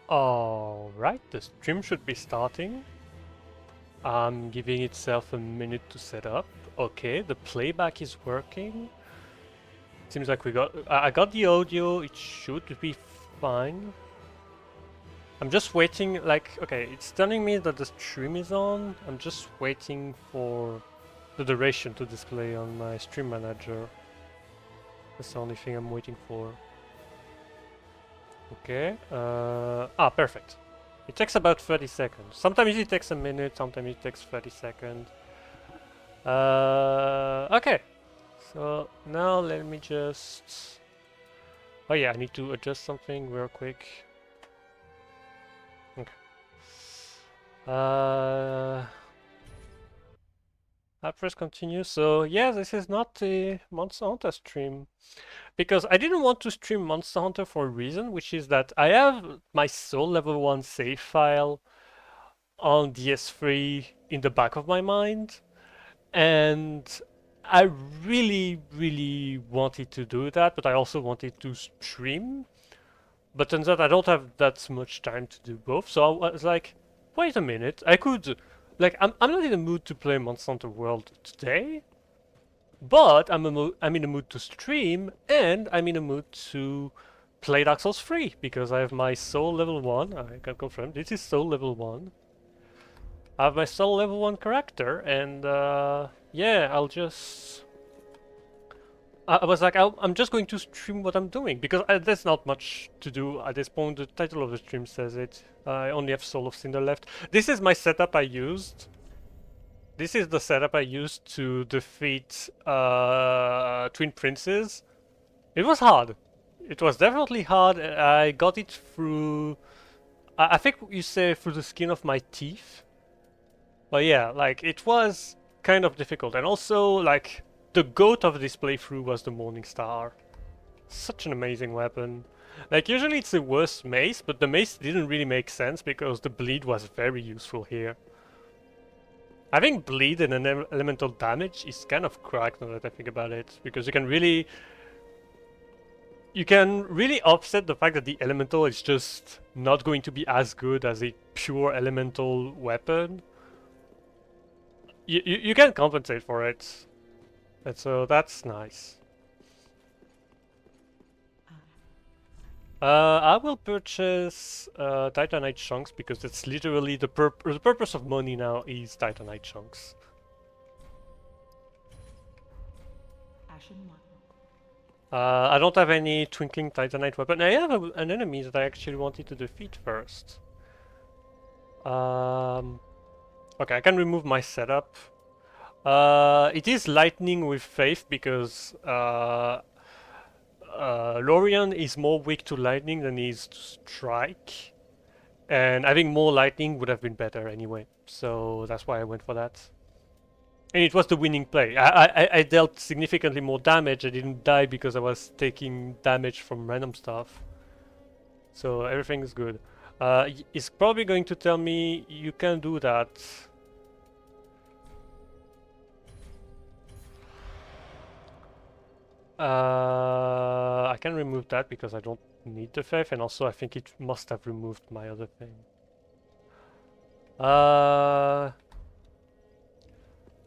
Alright, the stream should be starting. I'm giving itself a minute to set up. Okay, the playback is working. Seems like I got the audio, it should be fine. I'm just waiting, like, okay, it's telling me that the stream is on. I'm just waiting for the duration to display on my stream manager. That's the only thing I'm waiting for. Okay, perfect. It takes about 30 seconds. Sometimes it takes a minute, sometimes it takes 30 seconds. Okay, so now let me just... Oh yeah, I need to adjust something real quick. Okay. I press continue. So yeah, this is not a Monster Hunter stream. Because I didn't want to stream Monster Hunter for a reason, which is that I have my Soul Level 1 save file on DS3 in the back of my mind. And I really wanted to do that, but I also wanted to stream. But turns out I don't have that much time to do both, so I was like, wait a minute, I could... Like, I'm not in the mood to play Monster Hunter World today, but I'm in the mood to stream, and I'm in the mood to play Dark Souls 3, because I have my Soul Level 1, I can confirm, this is Soul Level 1. I have my Soul Level 1 character, and yeah, I'll just... I was like, I'm just going to stream what I'm doing, because there's not much to do at this point. The title of the stream says it. I only have Soul of Cinder left. This is my setup I used. This is the setup I used to defeat Twin Princes. It was hard. It was definitely hard. I got it through... I think you say through the skin of my teeth. But yeah, like, it was kind of difficult. And also, like, the goat of this playthrough was the Morning Star. Such an amazing weapon. Like, usually it's the worst mace, but the mace didn't really make sense because the bleed was very useful here. Having bleed and an elemental damage is kind of cracked now that I think about it, because you can really offset the fact that the elemental is just not going to be as good as a pure elemental weapon. You can compensate for it. And so that's nice. I will purchase Titanite chunks because it's literally the purpose of money now is Titanite chunks. I don't have any Twinkling Titanite weapon. I have an enemy that I actually wanted to defeat first. Okay, I can remove my setup. It is lightning with faith because Lorian is more weak to lightning than he is to strike. And having more lightning would have been better anyway. So that's why I went for that. And it was the winning play. I dealt significantly more damage. I didn't die because I was taking damage from random stuff. So everything is good. It's probably going to tell me you can do that. I can remove that because I don't need the faith, and also I think it must have removed my other thing.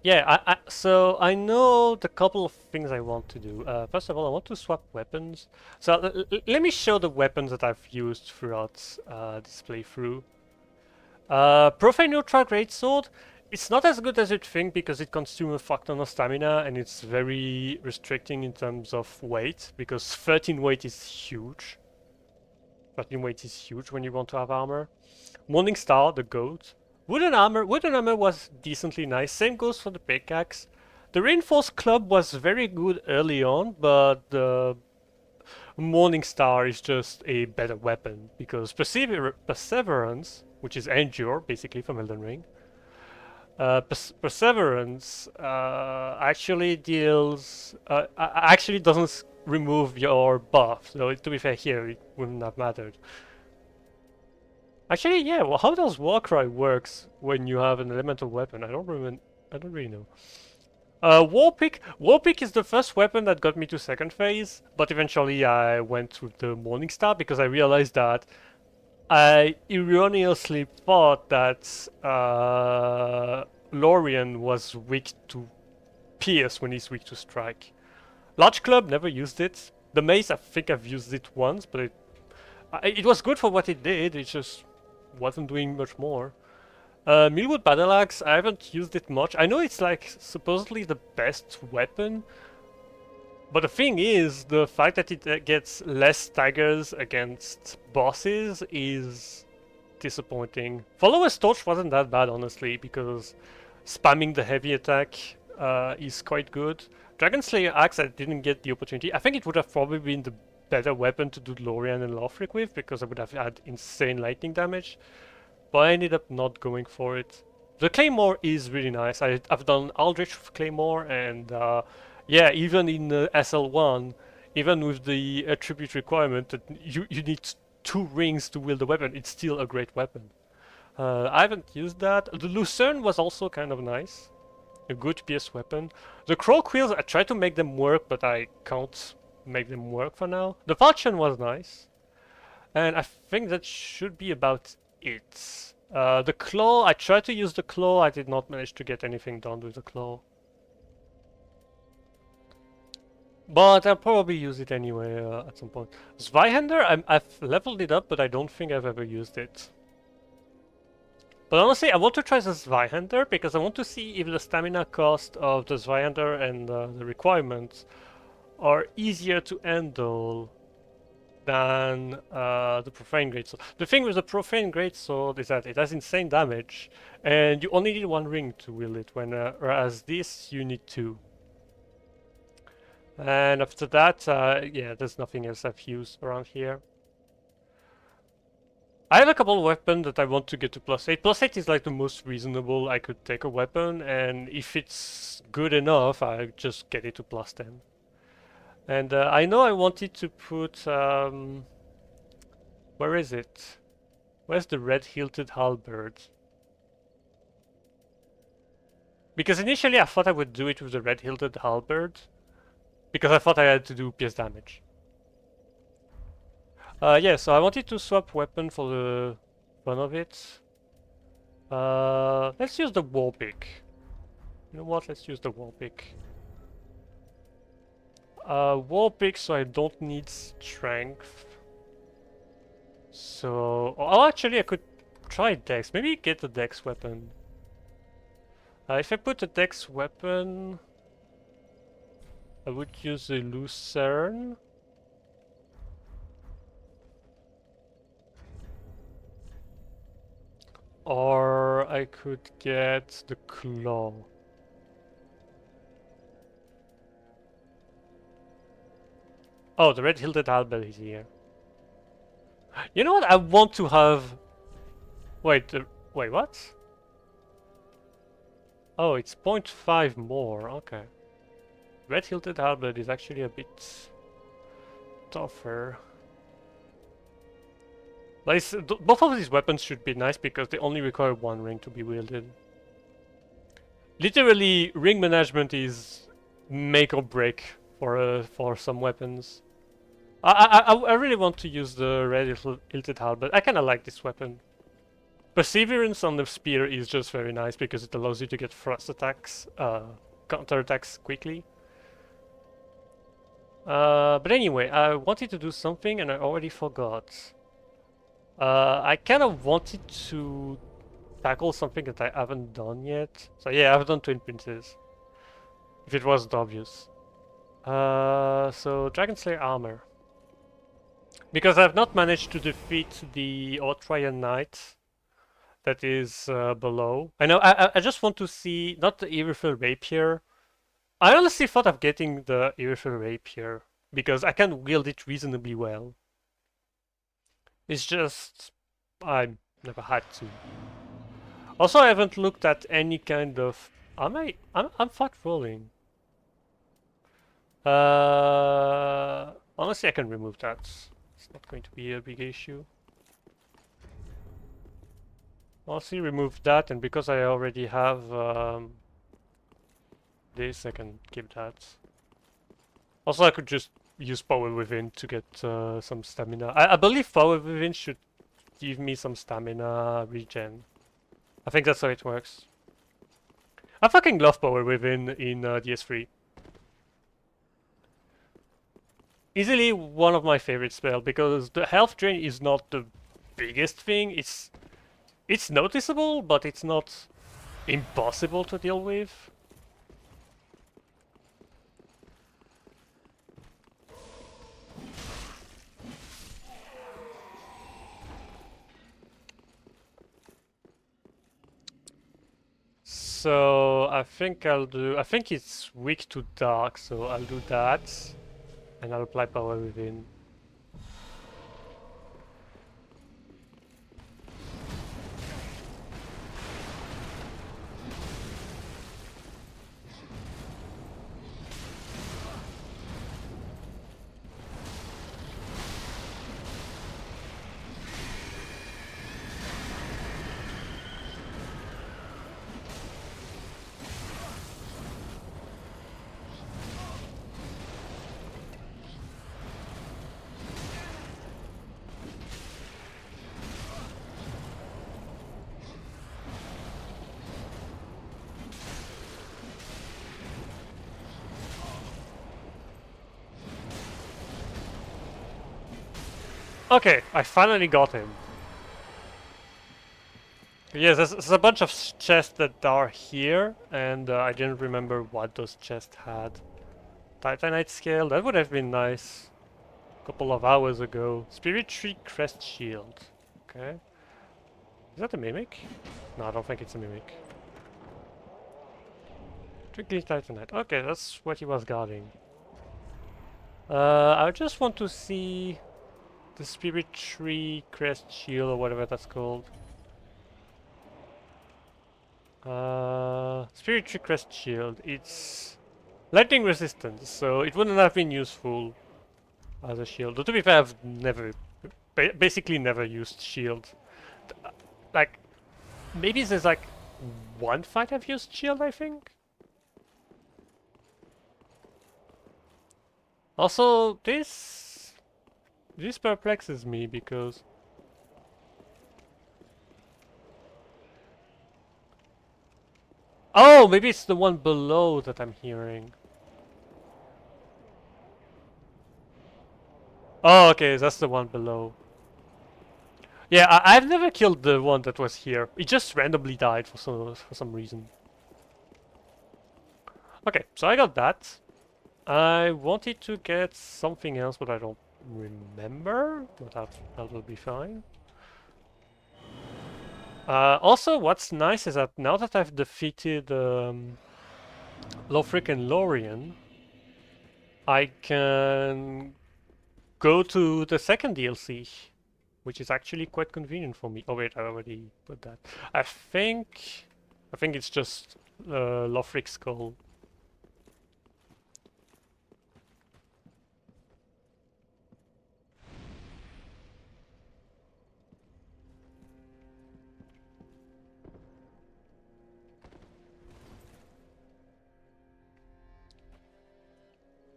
Yeah, so I know the couple of things I want to do. First of all, I want to swap weapons. So let me show the weapons that I've used throughout this playthrough. Profane Ultra Greatsword. It's not as good as you'd think because it consumes a fuck ton of stamina and it's very restricting in terms of weight because 13 weight is huge. 13 weight is huge when you want to have armor. Morning Star, the goat. Wooden armor was decently nice. Same goes for the pickaxe. The reinforced club was very good early on, but the Morning Star is just a better weapon because Perseverance, which is Endure, basically from Elden Ring, Perseverance actually doesn't remove your buff. So to be fair, here it wouldn't have mattered. Actually, yeah. Well, how does Warcry works when you have an elemental weapon? I don't really know. Warpick is the first weapon that got me to second phase, but eventually I went with the Morning Star because I realized that I erroneously thought that Lorien was weak to Pierce when he's weak to Strike. Large Club never used it. The Mace, I think I've used it once, but it was good for what it did, it just wasn't doing much more. Millwood Battle Axe, I haven't used it much. I know it's like supposedly the best weapon, but the thing is, the fact that it gets less staggers against bosses is disappointing. Follower's Torch wasn't that bad, honestly, because spamming the heavy attack is quite good. Dragon Slayer Axe, I didn't get the opportunity. I think it would have probably been the better weapon to do Lorien and Lothric with, because I would have had insane lightning damage. But I ended up not going for it. The Claymore is really nice. I've done Aldrich with Claymore, and yeah, even in SL1, even with the attribute requirement that you need 2 rings to wield the weapon, it's still a great weapon. I haven't used that. The Lucerne was also kind of nice. A good PS weapon. The Crow Quills, I tried to make them work, but I can't make them work for now. The Falchion was nice. And I think that should be about it. The Claw, I tried to use the Claw, I did not manage to get anything done with the Claw. But I'll probably use it anyway at some point. Zweihander, I've leveled it up, but I don't think I've ever used it. But honestly, I want to try the Zweihander because I want to see if the stamina cost of the Zweihander and the requirements are easier to handle than the Profane Greatsword. The thing with the Profane Greatsword is that it has insane damage, and you only need 1 ring to wield it, whereas this you need 2. And after that, yeah, there's nothing else I've used around here. I have a couple of weapons that I want to get to +8. +8 is like the most reasonable I could take a weapon, and if it's good enough, I just get it to +10. And I know I wanted to put... where is it? Where's the red-hilted halberd? Because initially I thought I would do it with the red-hilted halberd, because I thought I had to do pierce damage. Yeah, so I wanted to swap weapon for the fun of it. Let's use the wall pick. You know what? Let's use the wall pick. Wall pick, so I don't need strength. So, oh, actually, I could try dex. Maybe get the dex weapon. If I put a dex weapon, I would use the Lucerne. Or I could get the Claw. Oh, the red-hilted halberd is here. You know what? I want to have... Wait, wait, what? Oh, it's 0.5 more, okay. Red-hilted halberd is actually a bit tougher. Like, both of these weapons should be nice because they only require 1 ring to be wielded. Literally, ring management is make or break for some weapons. I really want to use the red-hilted halberd. I kind of like this weapon. Perseverance on the spear is just very nice because it allows you to get thrust attacks, counter attacks quickly. But anyway, I wanted to do something and I already forgot. I kind of wanted to tackle something that I haven't done yet. So yeah, I've done Twin Princes. If it wasn't obvious. So Dragon Slayer armor. Because I've not managed to defeat the Outrider Knight that is below. I know, I just want to see, not the Irithel Rapier. I honestly thought of getting the Irithel Rapier because I can wield it reasonably well. It's just, I never had to. Also, I haven't looked at any kind of... I'm fat rolling. Honestly, I can remove that. It's not going to be a big issue. Honestly, remove that, and because I already have this, I can keep that. Also, I could just use Power Within to get some stamina. I believe Power Within should give me some stamina regen. I think that's how it works. I fucking love Power Within in DS3. Easily one of my favorite spells because the health drain is not the biggest thing. It's noticeable, but it's not impossible to deal with. So I think I think it's weak to dark, so I'll do that. And I'll apply Power Within. Okay, I finally got him. Yes, there's a bunch of chests that are here, and I didn't remember what those chests had. Titanite scale, that would have been nice. A couple of hours ago. Spirit Tree Crest Shield. Okay. Is that a mimic? No, I don't think it's a mimic. Tricky Titanite. Okay, that's what he was guarding. I just want to see the Spirit Tree Crest Shield or whatever that's called. Spirit Tree Crest Shield. It's lightning resistance, so it wouldn't have been useful as a shield. Though to be fair, I've never, basically never used shield. Like, maybe there's like one fight I've used shield, I think. Also, this perplexes me because oh, maybe it's the one below that I'm hearing. Oh, okay, that's the one below. Yeah, I've never killed the one that was here. It just randomly died for some reason. Okay, so I got that. I wanted to get something else, but I don't remember. But that will be fine. Also, what's nice is that now that I've defeated Lothric and Lorien, I can go to the second DLC, which is actually quite convenient for me. Oh wait, I already put that. I think it's just Lothric's skull.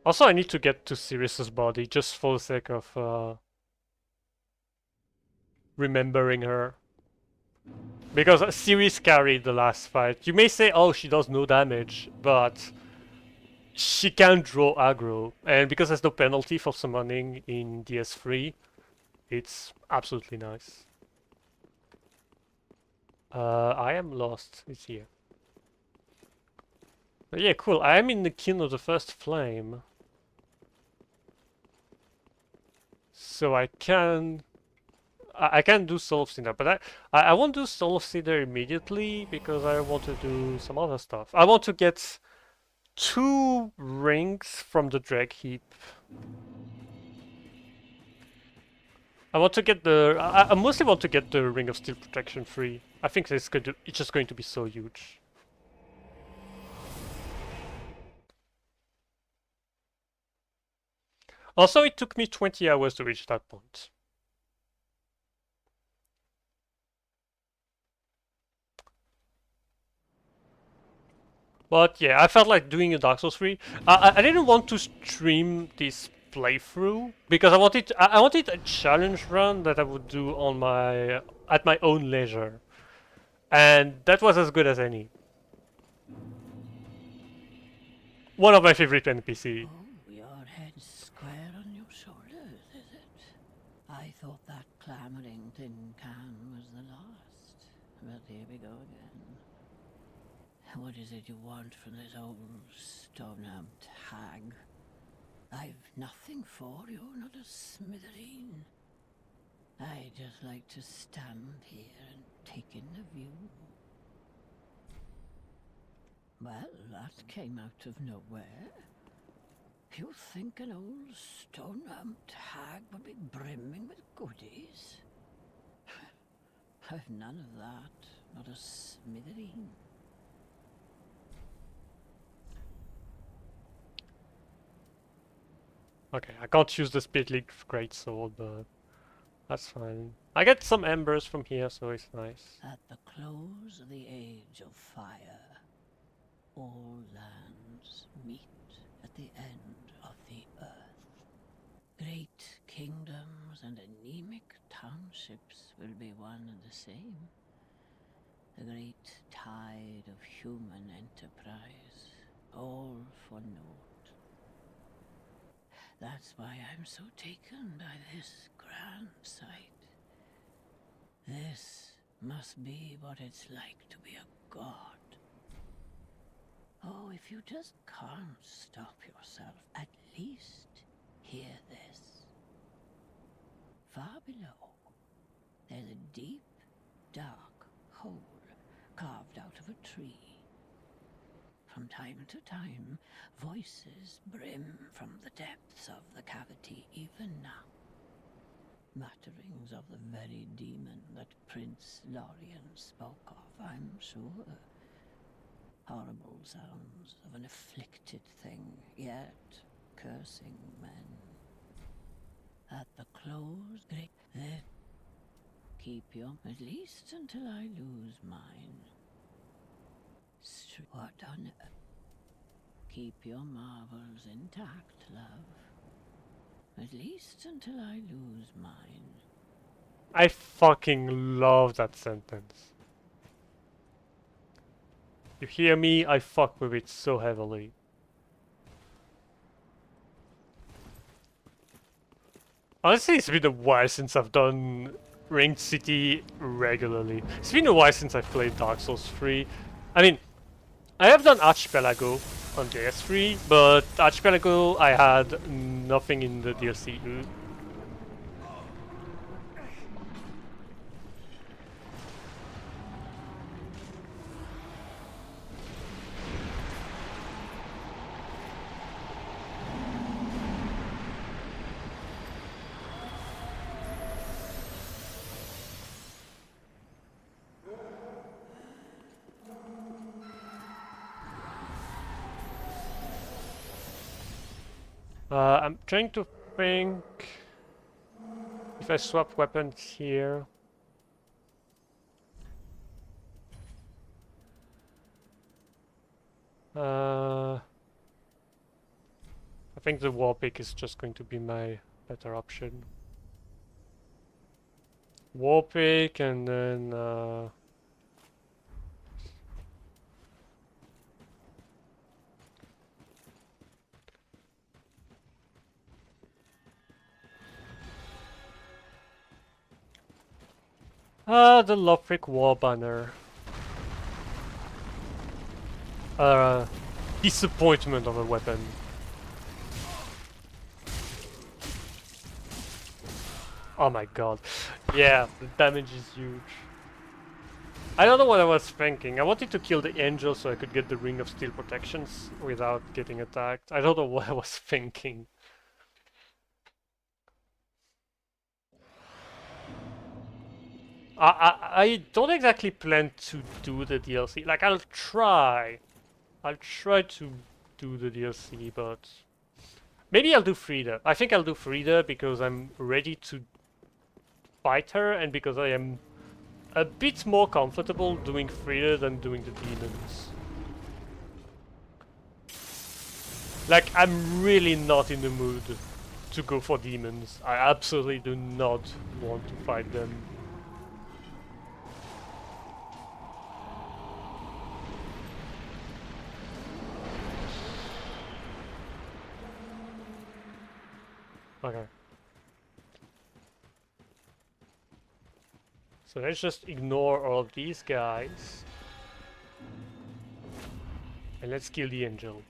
Also, I need to get to Sirius's body just for the sake of remembering her. Because Sirius carried the last fight. You may say, oh, she does no damage, but she can draw aggro. And because there's no penalty for summoning in DS3, it's absolutely nice. I am lost. It's here. But yeah, cool. I am in the kin of the first flame. So I can do Soul of Cinder, but I won't do Soul of Cinder immediately because I want to do some other stuff. I want to get 2 rings from the Drag Heap. I want to get the. I mostly want to get the Ring of Steel Protection free. I think it's just going to be so huge. Also, it took me 20 hours to reach that point. But yeah, I felt like doing a Dark Souls 3. I didn't want to stream this playthrough because I wanted a challenge run that I would do on my at my own leisure, and that was as good as any. One of my favorite NPC. Oh, your head's square on your shoulders, is it? I thought that clamoring tin can was the last. But here we go again. What is it you want from this old stone-amped hag? I've nothing for you, not a smithereen. I just like to stand here and take in the view. Well, that came out of nowhere. You think an old stone-amped hag would be brimming with goodies? I've none of that, not a smithereen. Okay, I can't use the Spirit League Greatsword, but that's fine. I get some embers from here, so it's nice. At the close of the age of fire, all lands meet at the end of the earth. Great kingdoms and anemic townships will be one and the same. The great tide of human enterprise, all for naught. That's why I'm so taken by this grand sight. This must be what it's like to be a god. Oh, if you just can't stop yourself, at least hear this. Far below, there's a deep, dark hole carved out of a tree. From time to time, voices brim from the depths of the cavity even now. Mutterings of the very demon that Prince Lorien spoke of, I'm sure. Horrible sounds of an afflicted thing, yet cursing men. At the close, great there. Keep your, at least until I lose mine. What on earth? Keep your marvels intact, love. At least until I lose mine. I fucking love that sentence. You hear me? I fuck with it so heavily. Honestly, it's been a while since I've done Ringed City regularly. It's been a while since I've played Dark Souls 3. I mean, I have done Archipelago on JS3, but Archipelago I had nothing in the DLC. I'm trying to think if I swap weapons here. I think the war pick is just going to be my better option. War pick and then the Lothric War Banner. Disappointment of a weapon. Oh my god. Yeah, the damage is huge. I don't know what I was thinking. I wanted to kill the angel so I could get the Ring of Steel protections without getting attacked. I don't know what I was thinking. I don't exactly plan to do the DLC. Like, I'll try to do the DLC, but maybe I'll do Frida. I think I'll do Frida because I'm ready to fight her and because I am a bit more comfortable doing Frida than doing the demons. Like, I'm really not in the mood to go for demons. I absolutely do not want to fight them. Okay. So let's just ignore all of these guys. And let's kill the angel.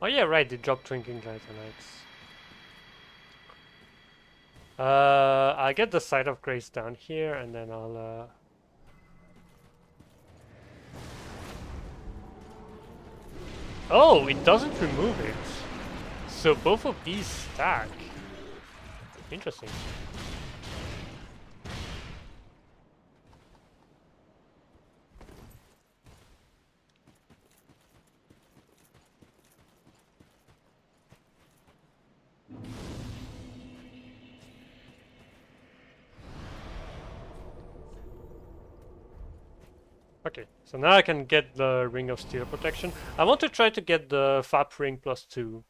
Oh yeah, right, they dropped Drinking Titanites. I'll get the Site of Grace down here, and then I'll... Oh, it doesn't remove it. So both of these stack. Interesting. Okay, so now I can get the Ring of Steel protection. I want to try to get the FAP ring +2.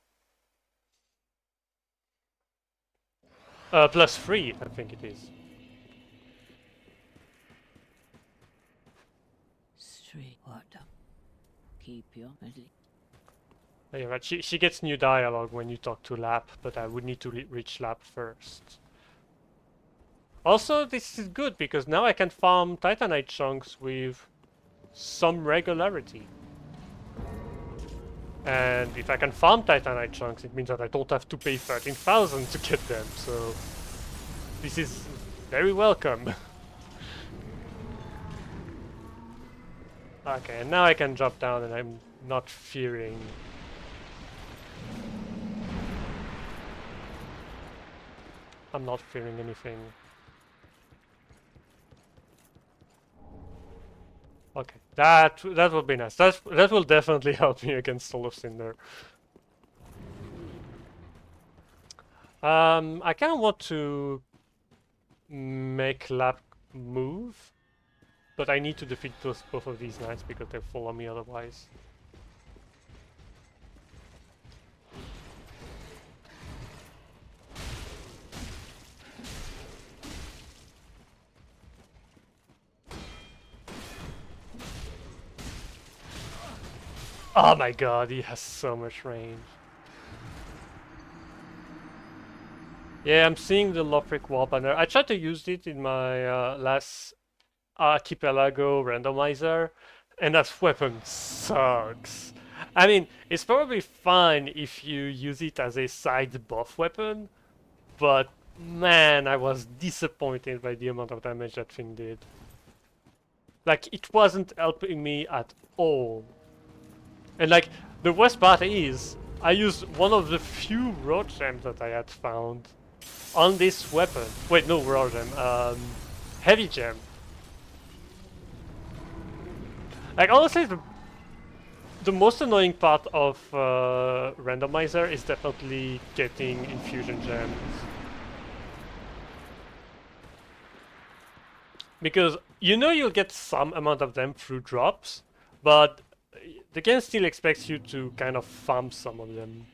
+3, I think it is. Straight what up. Keep your busy. Oh, yeah, right. She gets new dialogue when you talk to Lap, but I would need to reach Lap first. Also, this is good because now I can farm Titanite chunks with some regularity. And if I can farm Titanite chunks, it means that I don't have to pay 13,000 to get them, so this is very welcome. Okay, and now I can drop down and I'm not fearing. I'm not fearing anything. Okay, that will be nice. That will definitely help me against Soul of Cinder. I kind of want to make Lap move, but I need to defeat both of these knights because they follow me otherwise. Oh my god, he has so much range. Yeah, I'm seeing the Lothric wall banner. I tried to use it in my last Archipelago randomizer, and that weapon sucks. I mean, it's probably fine if you use it as a side buff weapon, but man, I was disappointed by the amount of damage that thing did. Like, it wasn't helping me at all. And like, the worst part is, I used one of the few road gems that I had found on this weapon. Wait, no, road gem, heavy gem. Like, honestly, the most annoying part of randomizer is definitely getting infusion gems. Because you know you'll get some amount of them through drops, but the game still expects you to kind of farm some of them.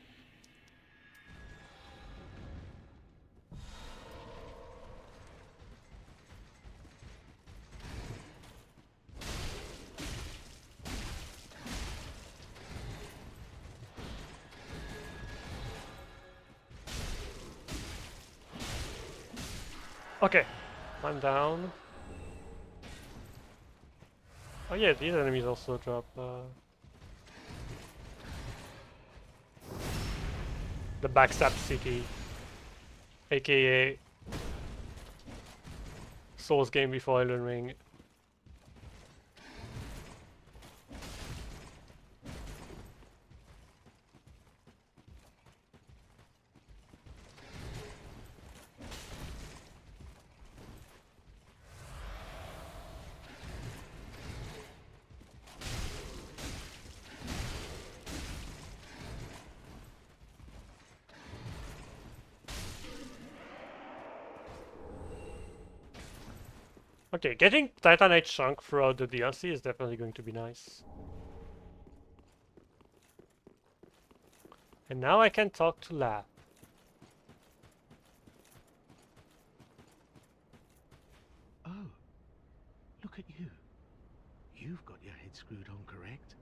Okay, I'm down. Oh yeah, these enemies also drop the backstab city, aka Souls game before Elden Ring. Okay, getting Titanite chunk throughout the DLC is definitely going to be nice. And now I can talk to Lab. Oh, look at you. You've got your head screwed on correct.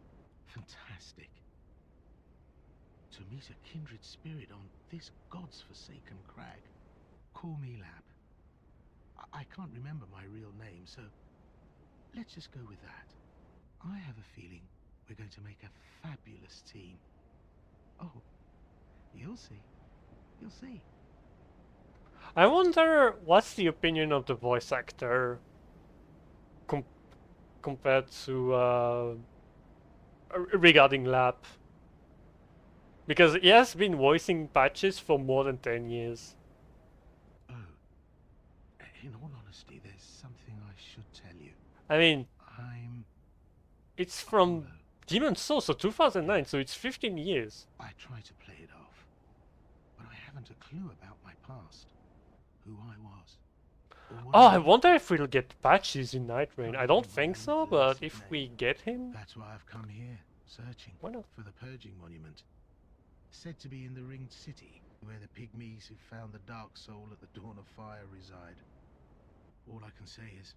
Fantastic. To meet a kindred spirit on this god's forsaken crag. Call me Lab. I can't remember my real name, so let's just go with that. I have a feeling we're going to make a fabulous team. Oh, you'll see. You'll see. I wonder what's the opinion of the voice actor compared to regarding Lab. Because he has been voicing Patches for more than 10 years. Oh, in all honesty, there's something I should tell you. I mean, I'm it's from hollow. Demon's Souls, so 2009, so it's 15 years. I try to play it off, but I haven't a clue about my past, who I was. Or what Oh, I did. wonder if we'll get Patches in Night Rain. I Can't don't remember think my so, own but blessed if name. we get him... That's why I've come here, searching Why not? for the Purging Monument. Said to be in the Ringed City, where the pygmies who found the Dark Soul at the Dawn of Fire reside. All I can say is,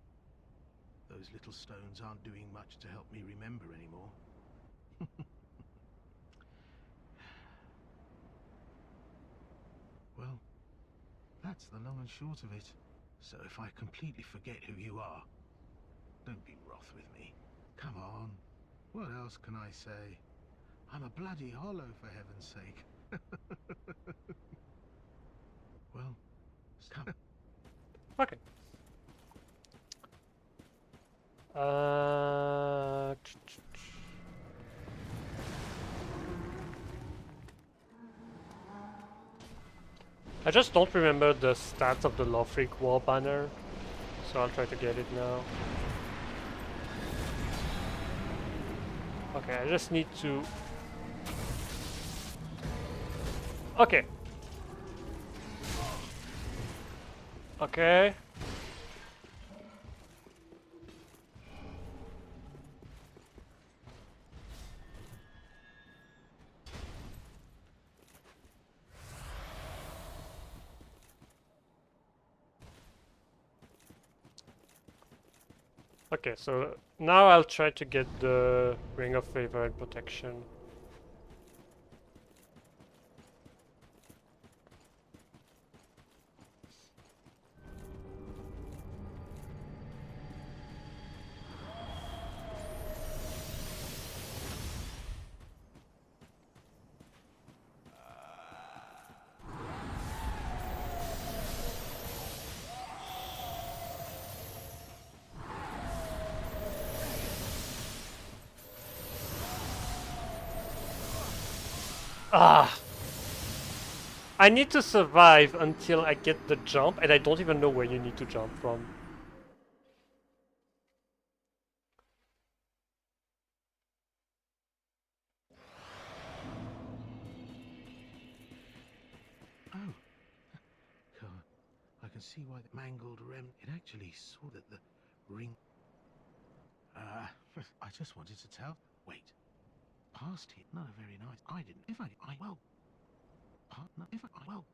those little stones aren't doing much to help me remember anymore. Well, that's the long and short of it. So if I completely forget who you are, don't be wroth with me. Come on, what else can I say? I'm a bloody hollow, for heaven's sake. Well, come. Okay. Uh... I just don't remember the stats of the Lothric War banner, so I'll try to get it now. Okay, I just need to... Okay. Okay. Okay, so now I'll try to get the Ring of Favor and Protection. Ah! I need to survive until I get the jump, and I don't even know where you need to jump from. Oh, God, I can see why the mangled remnant. It actually saw that the ring. I just wanted to tell. Wait, past here. Not a very nice. I didn't. If I well. Partner. If I well.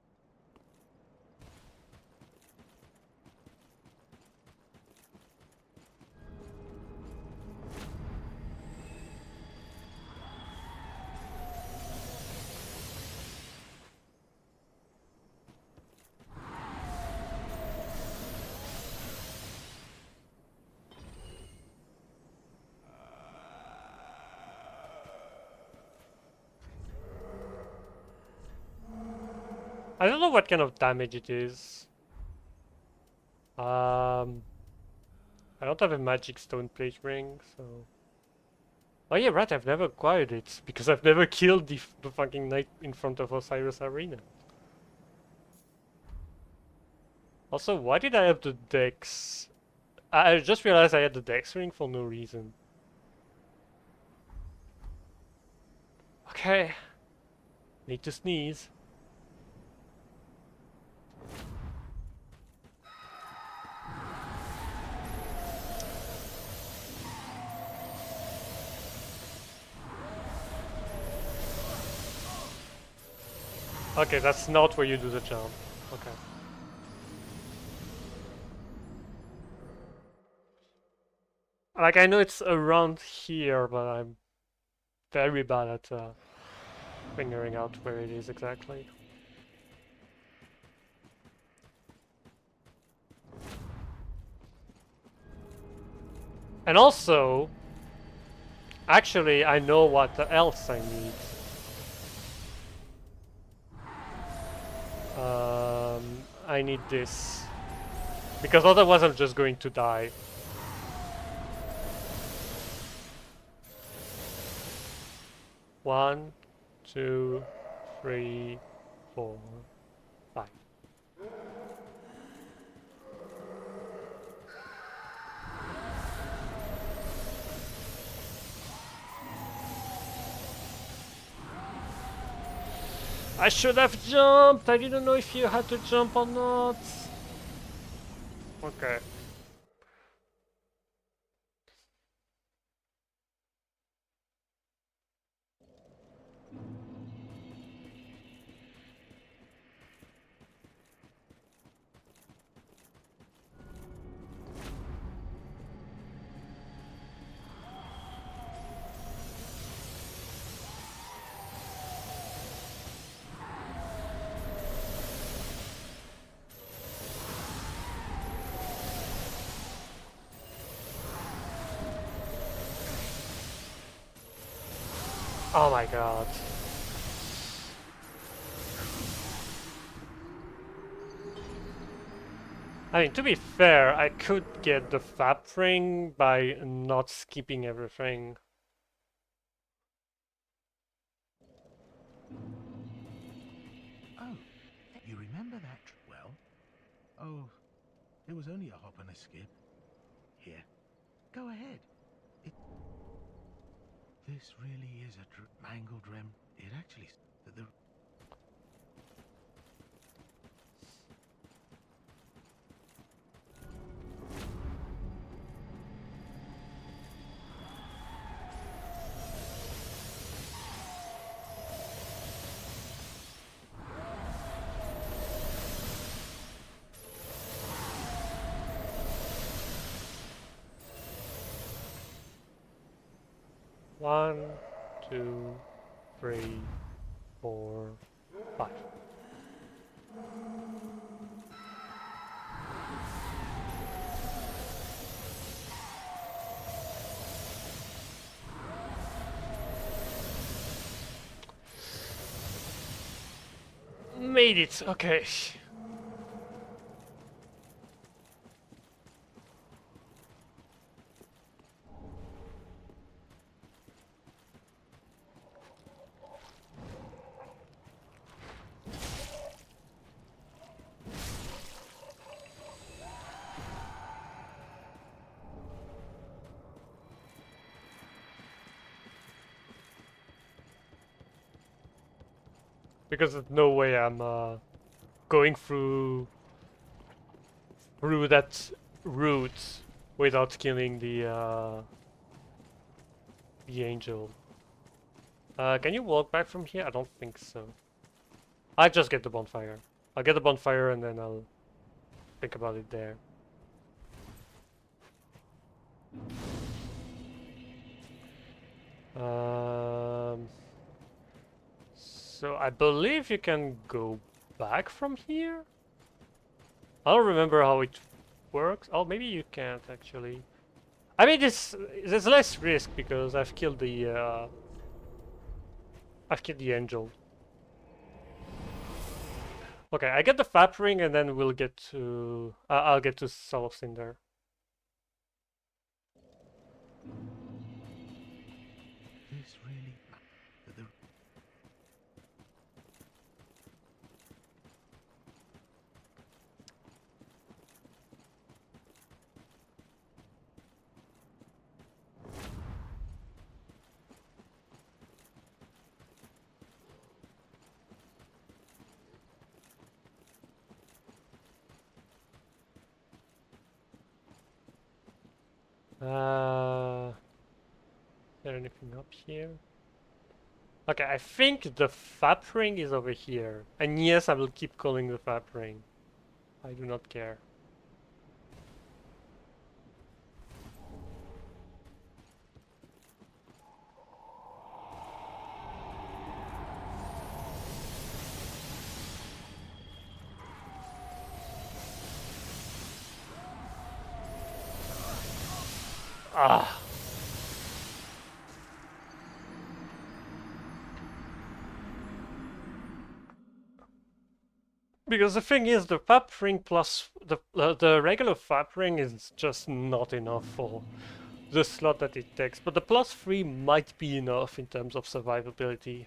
I don't know what kind of damage it is. I don't have a magic stone plate ring, so... Oh yeah, right, I've never acquired it, because I've never killed the fucking knight in front of Osiris Arena. Also, why did I have the dex? I just realized I had the dex ring for no reason. Okay. Need to sneeze. Okay, that's not where you do the jump. Okay. Like, I know it's around here, but I'm very bad at figuring out where it is exactly. And also, actually, I know what else I need. I need this. Because otherwise I'm just going to die. One, two, three, four, five. I should have jumped! I didn't know if you had to jump or not. Okay. Oh my god. I mean, to be fair, I could get the fab ring by not skipping everything. Oh, you remember that well? Oh, it was only a hop and a skip. Here, go ahead. It. This really is a mangled rem. It actually. The. 1, 2, 3, 4, 5. Made it, okay. Because there's no way I'm going through that route without killing the angel. Can you walk back from here? I don't think so. I'll just get the bonfire. I'll get the bonfire and then I'll think about it there. Um, so I believe you can go back from here? I don't remember how it works. Oh, maybe you can't actually. I mean, there's less risk because I've killed the angel. Okay, I get the fap ring and then we'll get to I'll get to Soul of Cinder. This really. The. Is there anything up here? Okay, I think the fab ring is over here. And yes, I will keep calling the fab ring. I do not care. Ah. Because the thing is, the fab ring plus the regular fab ring is just not enough for the slot that it takes. But the +3 might be enough in terms of survivability.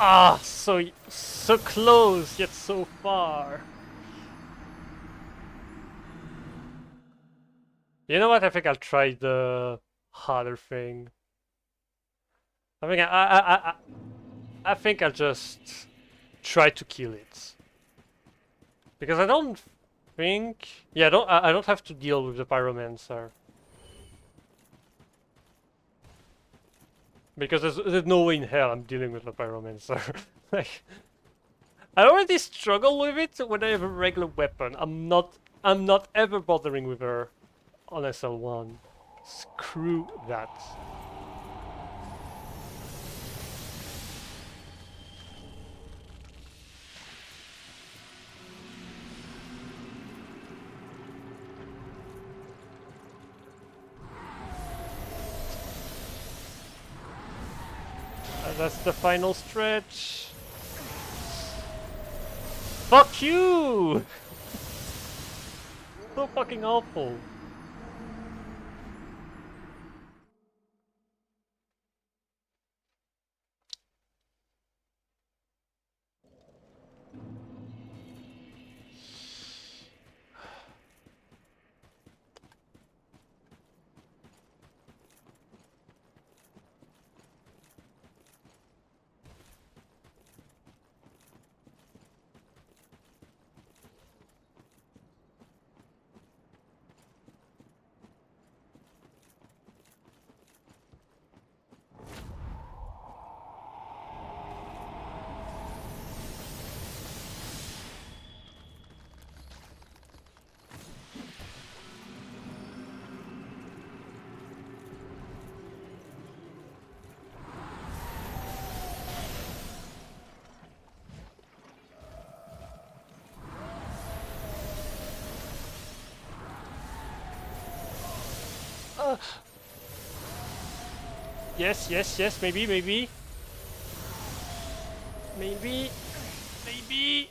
Ah, so close yet so far. You know what? I think I'll try the harder thing. I think I think I'll just try to kill it because I don't think. Yeah, I don't have to deal with the pyromancer because there's no way in hell I'm dealing with the pyromancer. Like I already struggle with it when I have a regular weapon. I'm not ever bothering with her on SL1. Screw that. That's the final stretch. Fuck you! So fucking awful. Yes, yes, yes, maybe, maybe. Maybe. Maybe.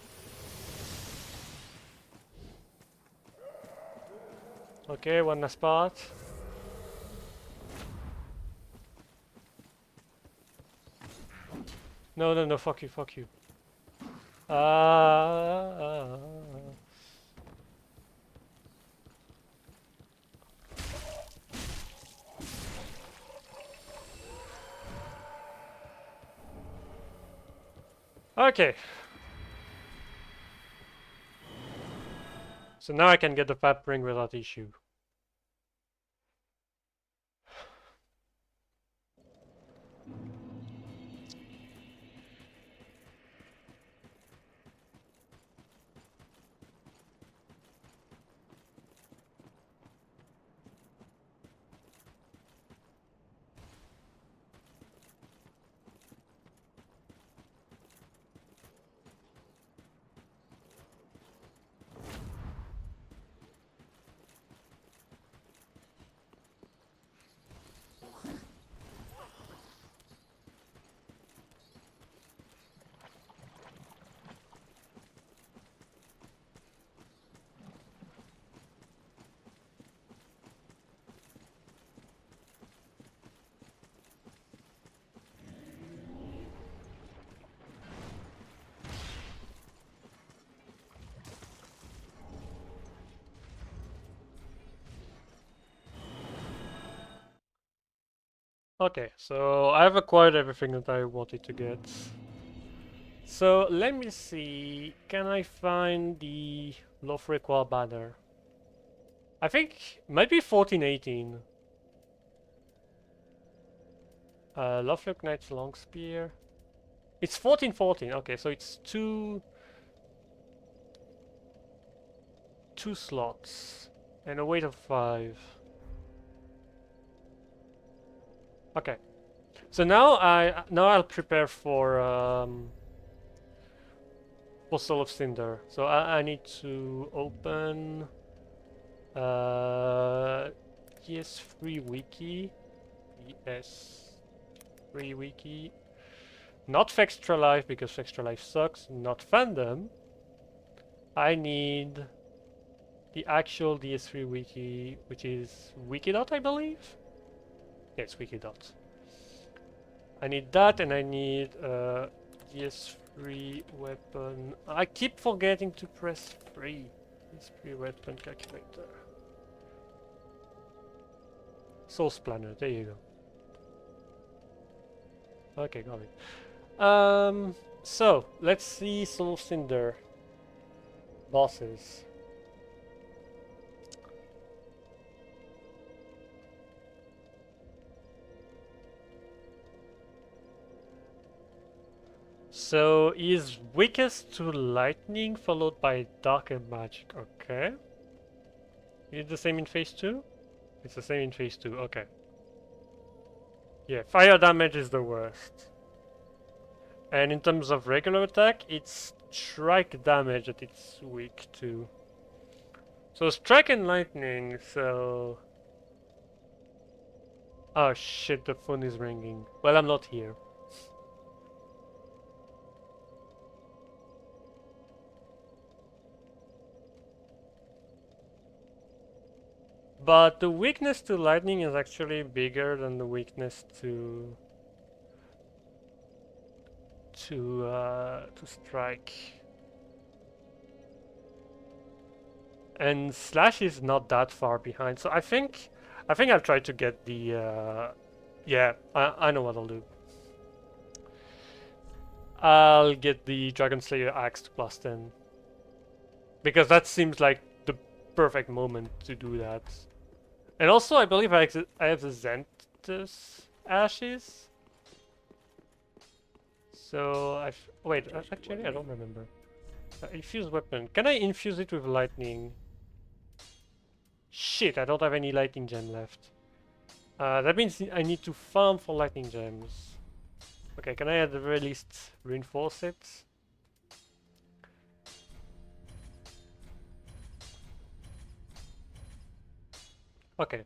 Okay, one last part. No, no, no, fuck you, fuck you. Ah. Okay. So now I can get the fab ring without issue. Okay, so I've acquired everything that I wanted to get. So let me see. Can I find the Lofrequar banner? I think maybe 1418. Lothric Knight's Long Spear. It's 1414. Okay, so it's two slots and a weight of 5. Okay. So now I'll prepare for Soul of Cinder. So I need to open ES3 wiki. ES3 wiki. Not Extra Life because Extra Life sucks. Not fandom. I need the actual DS3 wiki, which is Wikidot, I believe. Yes, Wikidot. I need that, and I need DS3 weapon. I keep forgetting to press 3. DS3 weapon calculator. Source planner. There you go. Okay, got it. So let's see Soul Cinder bosses. So he's weakest to lightning, followed by dark and magic. Okay. Is it the same in phase 2? It's the same in phase 2. Okay. Yeah, fire damage is the worst. And in terms of regular attack, it's strike damage that it's weak to. So strike and lightning, so... Oh shit, the phone is ringing. Well, I'm not here. But the weakness to lightning is actually bigger than the weakness to strike. And slash is not that far behind, so I think I'll try to get the yeah, I know what I'll do. I'll get the Dragon Slayer axe to +10 because that seems like the perfect moment to do that. And also, I believe I have the Zentus ashes. So wait, actually I don't remember. Infuse weapon. Can I infuse it with lightning? Shit, I don't have any lightning gem left. That means I need to farm for lightning gems. Okay, can I at the very least reinforce it? Okay,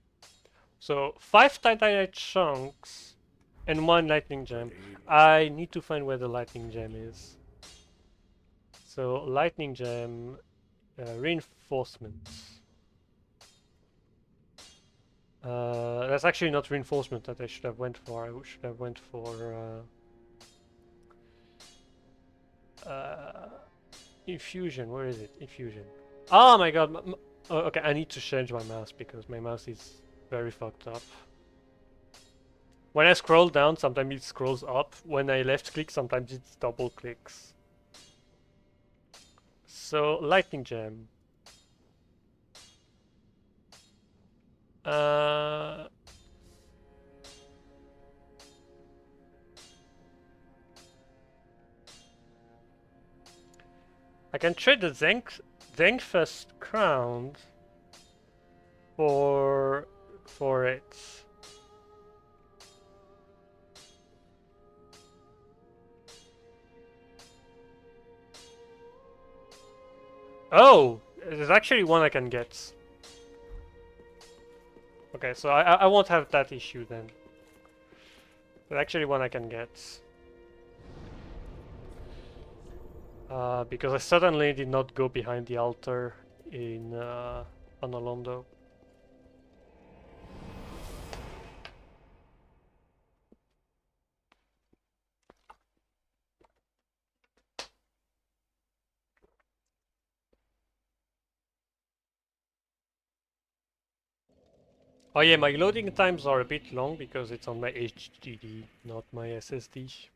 so 5 titanite chunks and 1 lightning gem. I need to find where the lightning gem is. So lightning gem, reinforcements. That's actually not reinforcement that I should have went for. I should have went for infusion. Where is it? Infusion. Oh my god. Oh, okay, I need to change my mouse because my mouse is very fucked up. When I scroll down, sometimes it scrolls up. When I left click, sometimes it double clicks. So, lightning gem. Uh, I can trade the Zengfest crown for it. Oh, there's actually one I can get. Okay, so I won't have that issue then. There's actually one I can get. Because I suddenly did not go behind the altar in Anolondo. Oh yeah, my loading times are a bit long because it's on my HDD, not my SSD.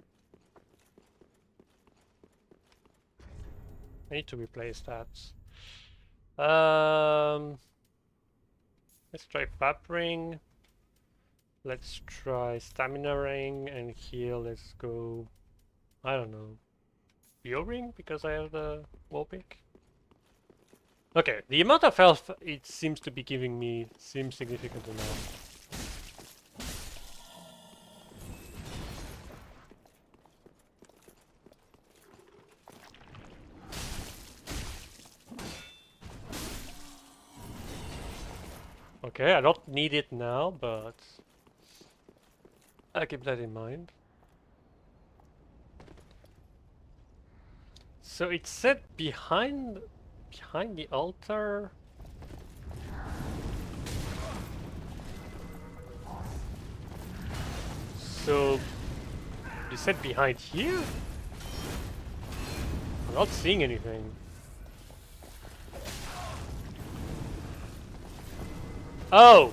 I need to replace that. Let's try Fab Ring. Let's try Stamina Ring, and here let's go, I don't know, Bio Ring, because I have the wall pick. Okay, the amount of health it seems to be giving me seems significant enough. Okay, I don't need it now, but I'll keep that in mind. So it's set behind the altar. So you said behind here? I'm not seeing anything. Oh!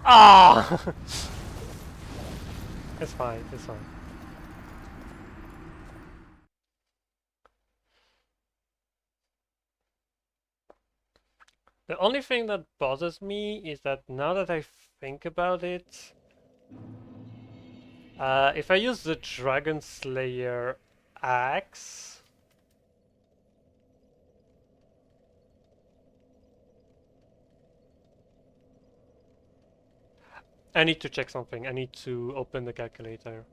Ah! It's fine, it's fine. The only thing that bothers me is that now that I think about it, if I use the Dragon Slayer axe, I need to check something. I need to open the calculator.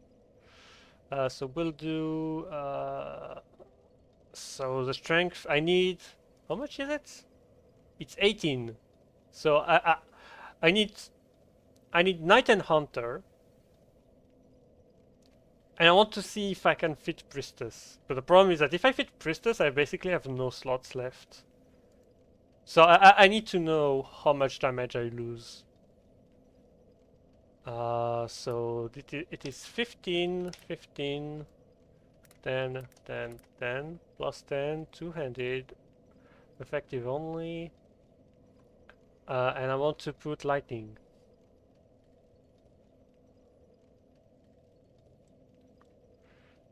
So we'll do. So the strength I need. How much is it? It's 18. So I need Knight and Hunter, and I want to see if I can fit Priestess. But the problem is that if I fit Priestess, I basically have no slots left. So I need to know how much damage I lose. So it is 15, 15, 10, 10, 10, plus 10, two-handed, effective only. And I want to put lightning.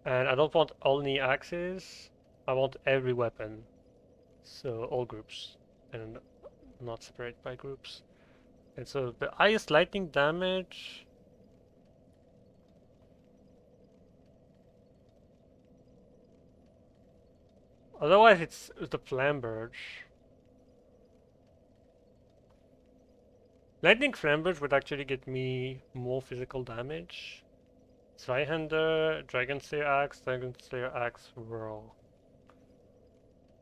And I don't want only axes, I want every weapon. So all groups, and not separate by groups. And so the highest lightning damage. Otherwise it's the Flamberge. Lightning Flamberge would actually get me more physical damage. Zweihander, Dragon Slayer Axe, Whirl.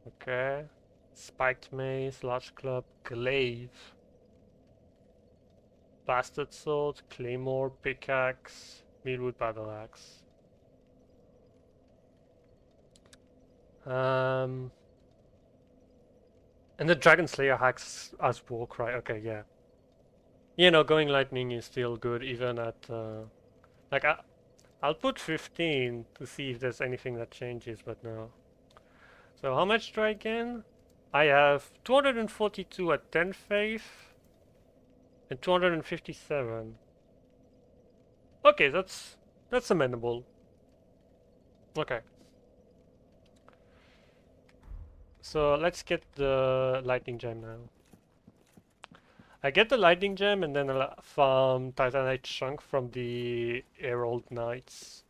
Okay. Spiked Mace, Large Club, Glaive. Bastard Sword, Claymore, Pickaxe, Mealwood Battle Axe. And the Dragon Slayer hacks as Warcry. Okay, yeah. You know, going lightning is still good even at like I'll put 15 to see if there's anything that changes, but no. So how much do I gain? I have 242 at 10 faith and 257. Okay, that's amenable. Okay. So let's get the lightning gem now. I get the lightning gem and then I'll farm Titanite chunk from the Herald Knights.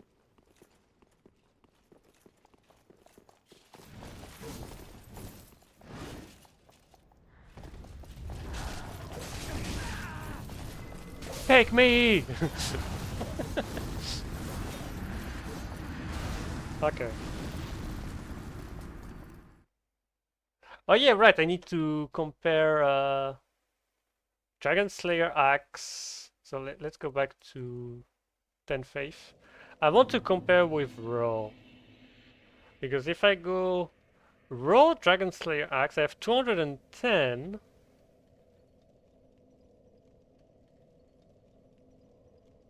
Take me! Okay. Oh yeah, right, I need to compare Dragon Slayer Axe. So let's go back to 10 Faith. I want to compare with Raw. Because if I go Raw Dragon Slayer Axe, I have 210.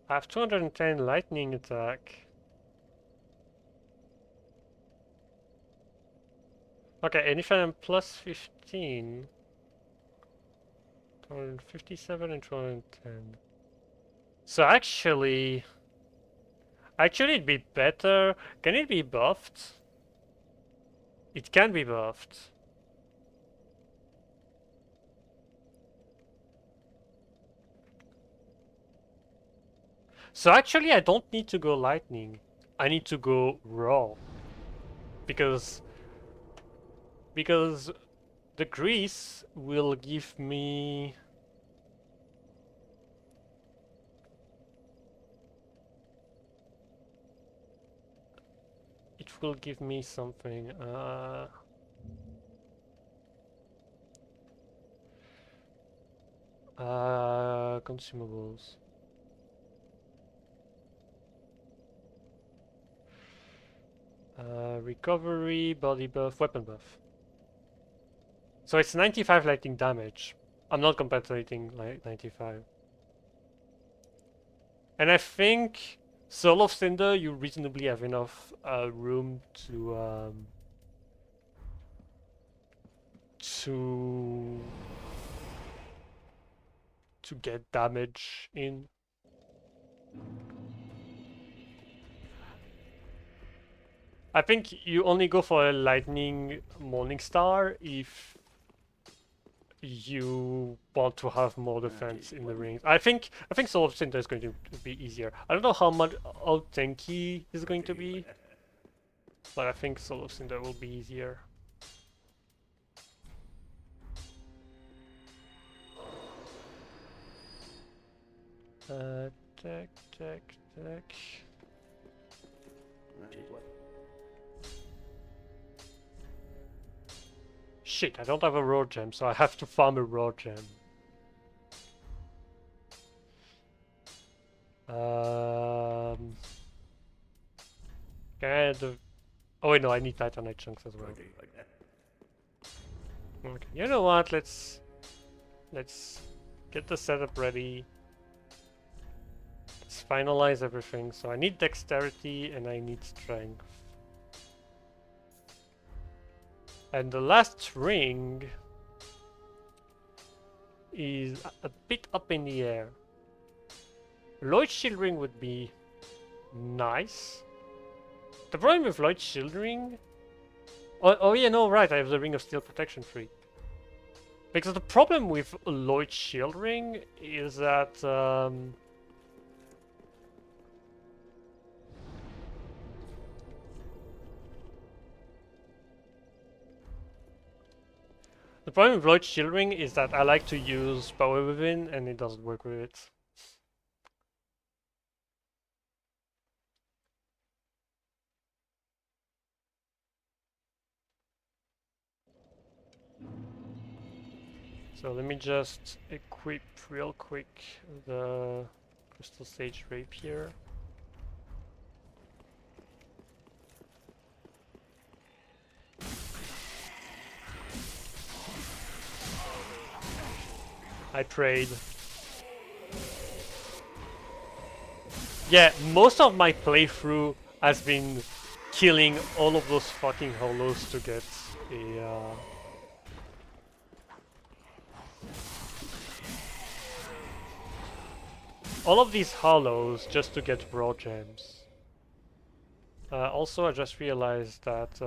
I have 210 lightning attack. Okay, and if I'm plus 15, 257 and 210. So actually it'd be better. Can it be buffed? It can be buffed. So actually I don't need to go lightning. I need to go raw. Because the grease will give me something. Consumables. Recovery, body buff, weapon buff. So it's 95 lightning damage. I'm not compensating like 95. And I think Soul of Cinder, you reasonably have enough room to to get damage in. I think you only go for a lightning morning star if you want to have more defense in the rings. I think Soul of Cinder is going to be easier. I don't know how tanky is going to be, but I think Soul of Cinder will be easier. Tech. Shit, I don't have a raw gem, so I have to farm a raw gem. Kind of. Oh wait, no, I need titanite chunks as well. Okay, you know what? Let's get the setup ready. Let's finalize everything. So I need dexterity and I need strength. And the last ring is a bit up in the air. Lloyd's Shield Ring would be nice. The problem with Lloyd's Shield Ring... Oh yeah, no, right, I have the Ring of Steel Protection free. Because the problem with Lloyd's Shield Ring is that... the problem with Lloyd's Shield Ring is that I like to use Power Within and it doesn't work with it. So let me just equip real quick the Crystal Sage Rapier. I prayed. Yeah, most of my playthrough has been killing all of those fucking hollows to get a... all of these hollows just to get raw gems. Also, I just realized that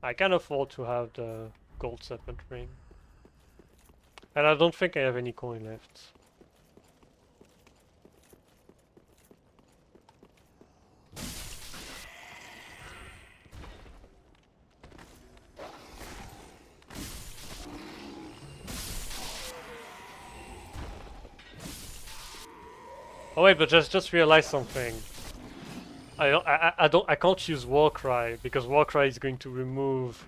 I can afford to have the gold serpent ring. And I don't think I have any coin left. Oh wait, but just realized something. I can't use Warcry because Warcry is going to remove.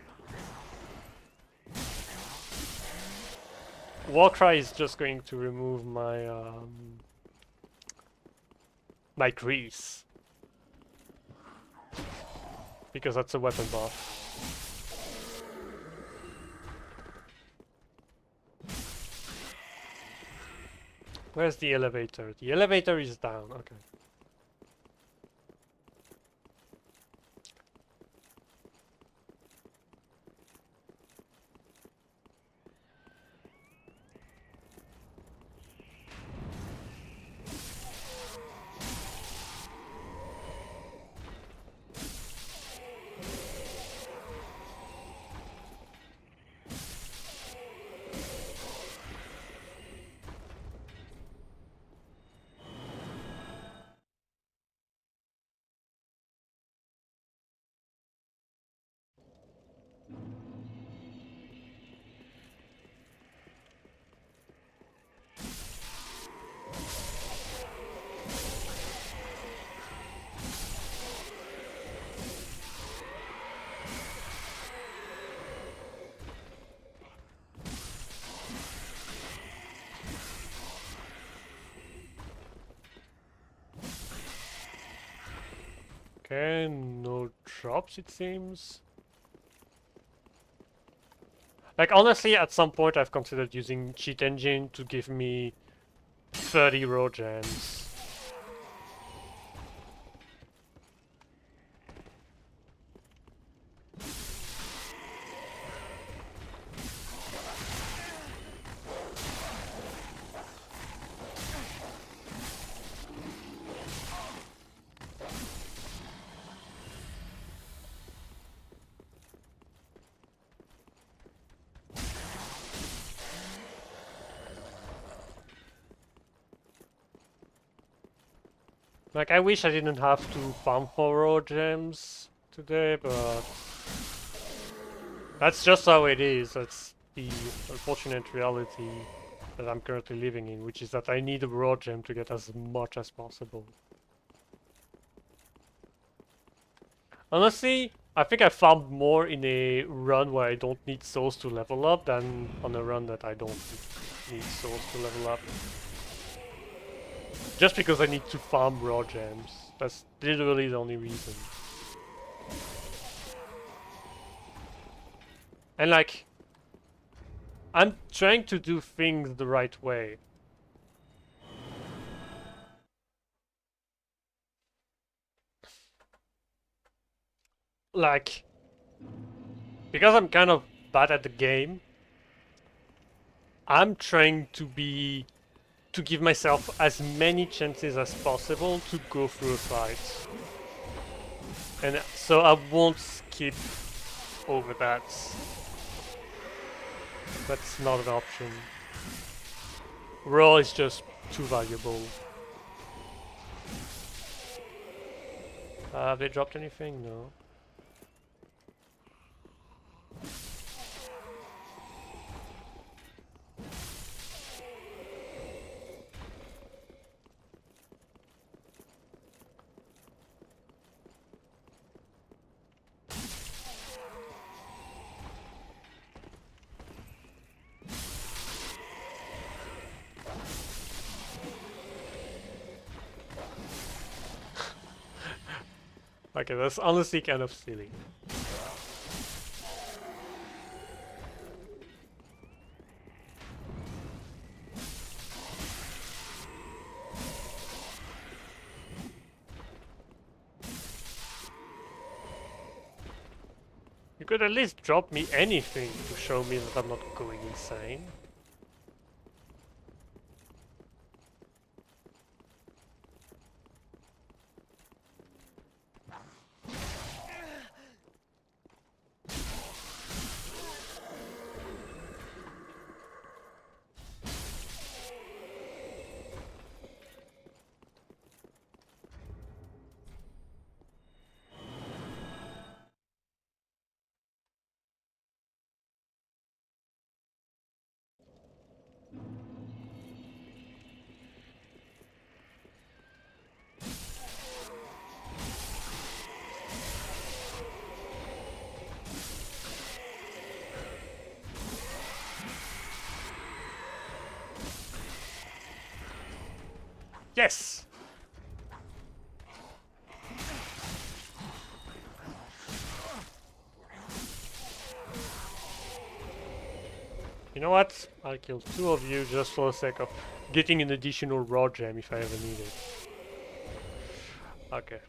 Warcry is just going to remove my my grease because that's a weapon buff. Where's the elevator? The elevator is down. Okay. Okay, no drops it seems. Like honestly, at some point I've considered using cheat engine to give me 30 raw gems. Like I wish I didn't have to farm for raw gems today, but that's just how it is. That's the unfortunate reality that I'm currently living in, which is that I need a raw gem to get as much as possible. Honestly, I think I farmed more in a run where I don't need souls to level up than on a run that I don't need souls to level up. Just because I need to farm raw gems. That's literally the only reason. And like, I'm trying to do things the right way. Like, because I'm kind of bad at the game, I'm trying to give myself as many chances as possible to go through a fight. And so I won't skip over that. That's not an option. Raw is just too valuable. Have they dropped anything? No. Okay, that's honestly kind of silly. You could at least drop me anything to show me that I'm not going insane. Yes! You know what? I'll kill two of you just for the sake of getting an additional raw gem if I ever need it. Okay.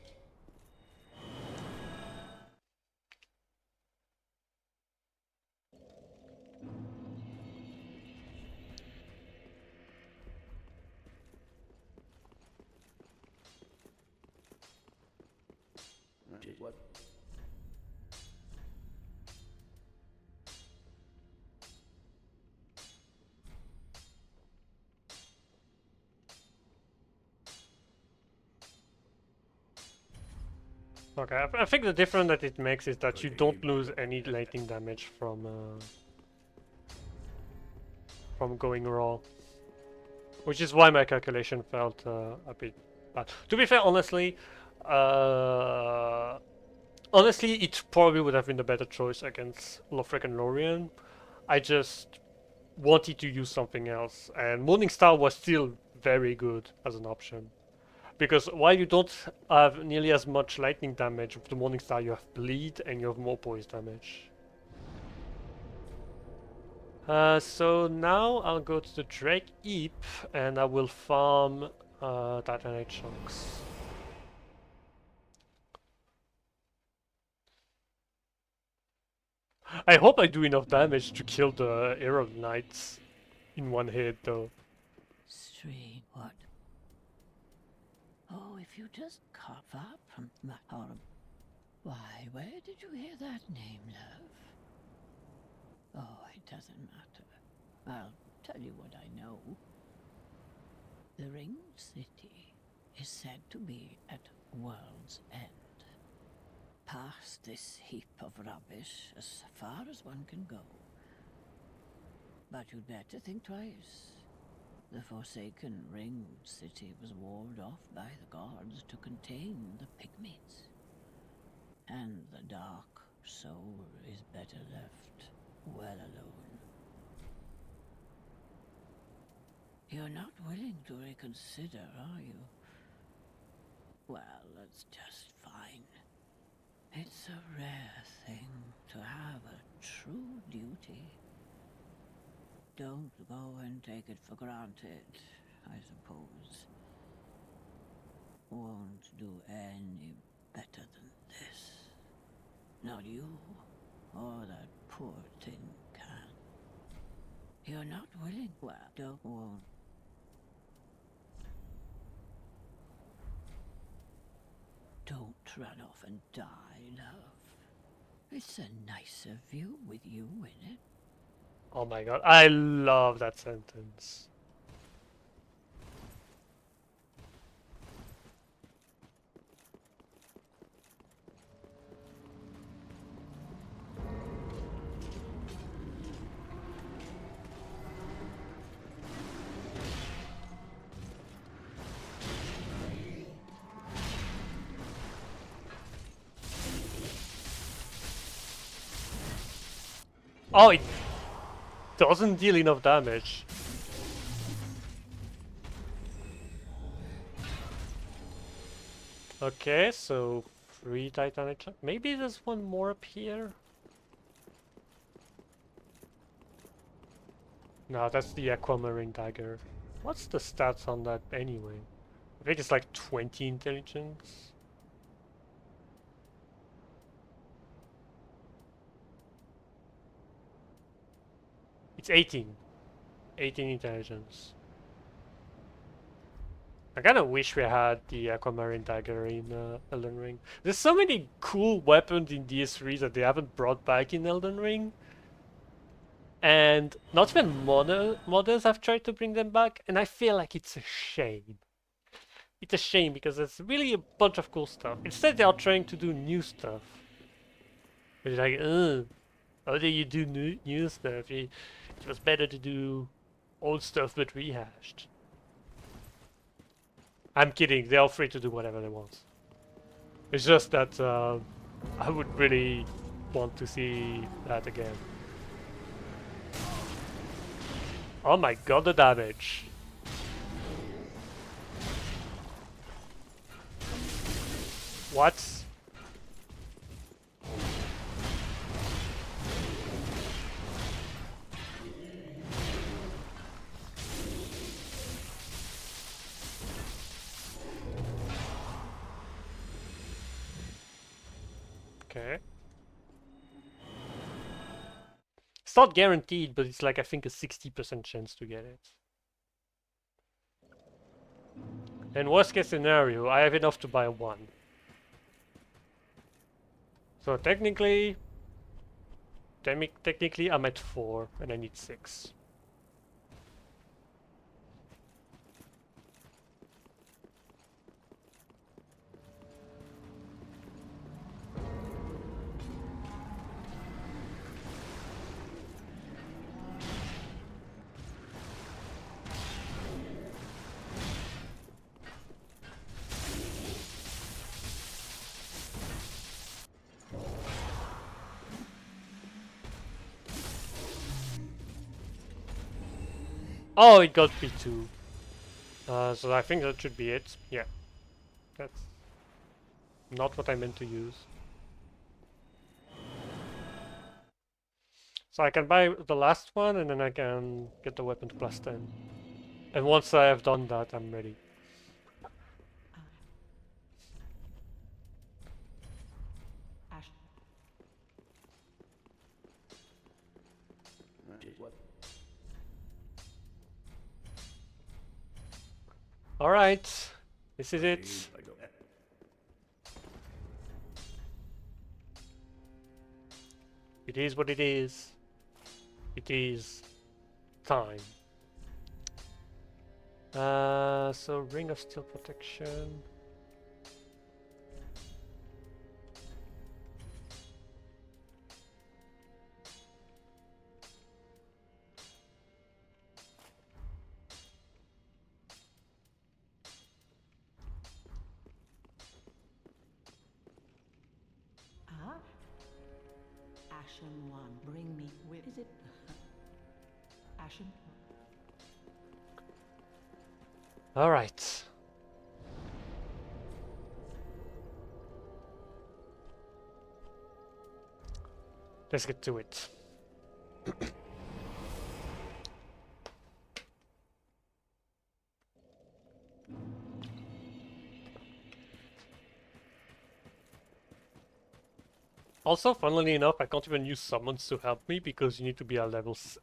What? Okay, I think the difference that it makes is that you don't lose any lightning damage from going raw. Which is why my calculation felt a bit bad. To be fair, honestly, it probably would have been the better choice against Lothric and Lorien. I just wanted to use something else, and Morningstar was still very good as an option. Because while you don't have nearly as much lightning damage with the Morning Star, you have bleed and you have more poise damage. So now I'll go to the Drake Heap and I will farm Titanite chunks. I hope I do enough damage to kill the Arrow Knights in one hit though. Stream, what? Oh, if you just cough up from my horrible. Why, where did you hear that name, love? Oh, it doesn't matter. I'll tell you what I know. The Ringed City is said to be at world's end. Past this heap of rubbish as far as one can go. But you'd better think twice. The Forsaken Ringed City was walled off by the gods to contain the pygmies. And the dark soul is better left well alone. You're not willing to reconsider, are you? Well, that's just fine. It's a rare thing to have a true duty. Don't go and take it for granted, I suppose. Won't do any better than this. Not you, or that poor tin can. You're not willing. Well, won't. Don't run off and die, love. It's a nicer view with you in it. Oh my god, I love that sentence. Oh, it doesn't deal enough damage. Okay, so 3 Titanic chunks. Maybe there's one more up here? No, that's the Aquamarine Dagger. What's the stats on that anyway? I think it's like 20 intelligence. It's 18. 18 intelligence. I kind of wish we had the Aquamarine Dagger in Elden Ring. There's so many cool weapons in DS3 that they haven't brought back in Elden Ring. And not even modders have tried to bring them back, and I feel like it's a shame. It's a shame because there's really a bunch of cool stuff. Instead, they are trying to do new stuff. It's like, how do you do new stuff? It was better to do old stuff but rehashed. I'm kidding, they are free to do whatever they want. It's just that I would really want to see that again. Oh my god, the damage. What? Okay. It's not guaranteed, but it's like I think a 60% chance to get it. And worst case scenario, I have enough to buy one. So technically I'm at 4 and I need 6. Oh, it got P2. So I think that should be it. Yeah. That's not what I meant to use. So I can buy the last one and then I can get the weapon to +10. And once I have done that, I'm ready. Ash. Alright, this is it. It is what it is. It is time. So Ring of Steel Protection. Ah? Ashen one, bring me with. Is it Ashen? Alright. Let's get to it. Also, funnily enough, I can't even use summons to help me because you need to be at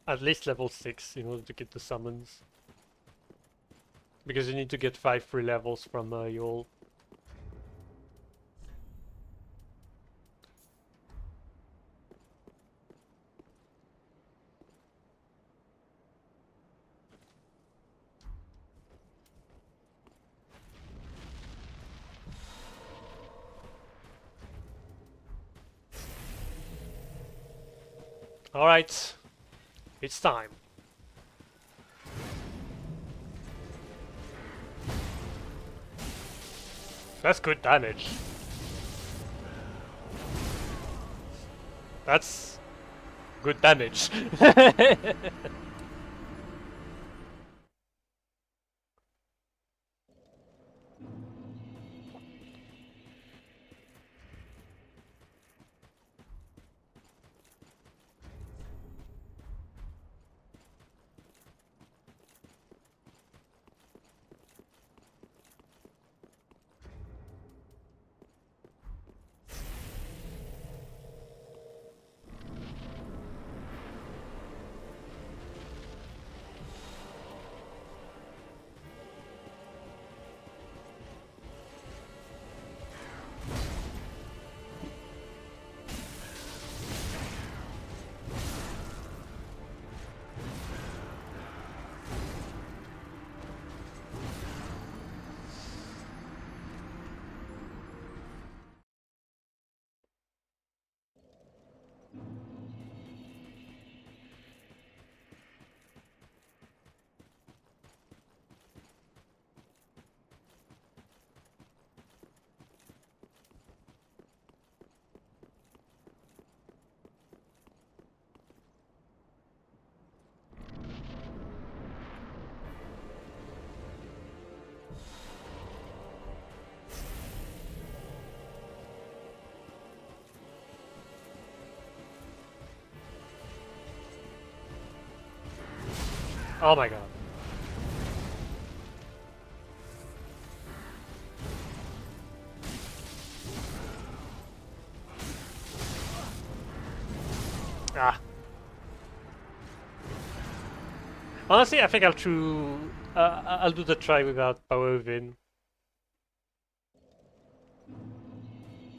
at least level 6 in order to get the summons. Because you need to get 5 free levels from Yol. Alright, it's time. That's good damage. That's good damage. Oh my god. Ah. Honestly, I think I'll do the try without Power Within.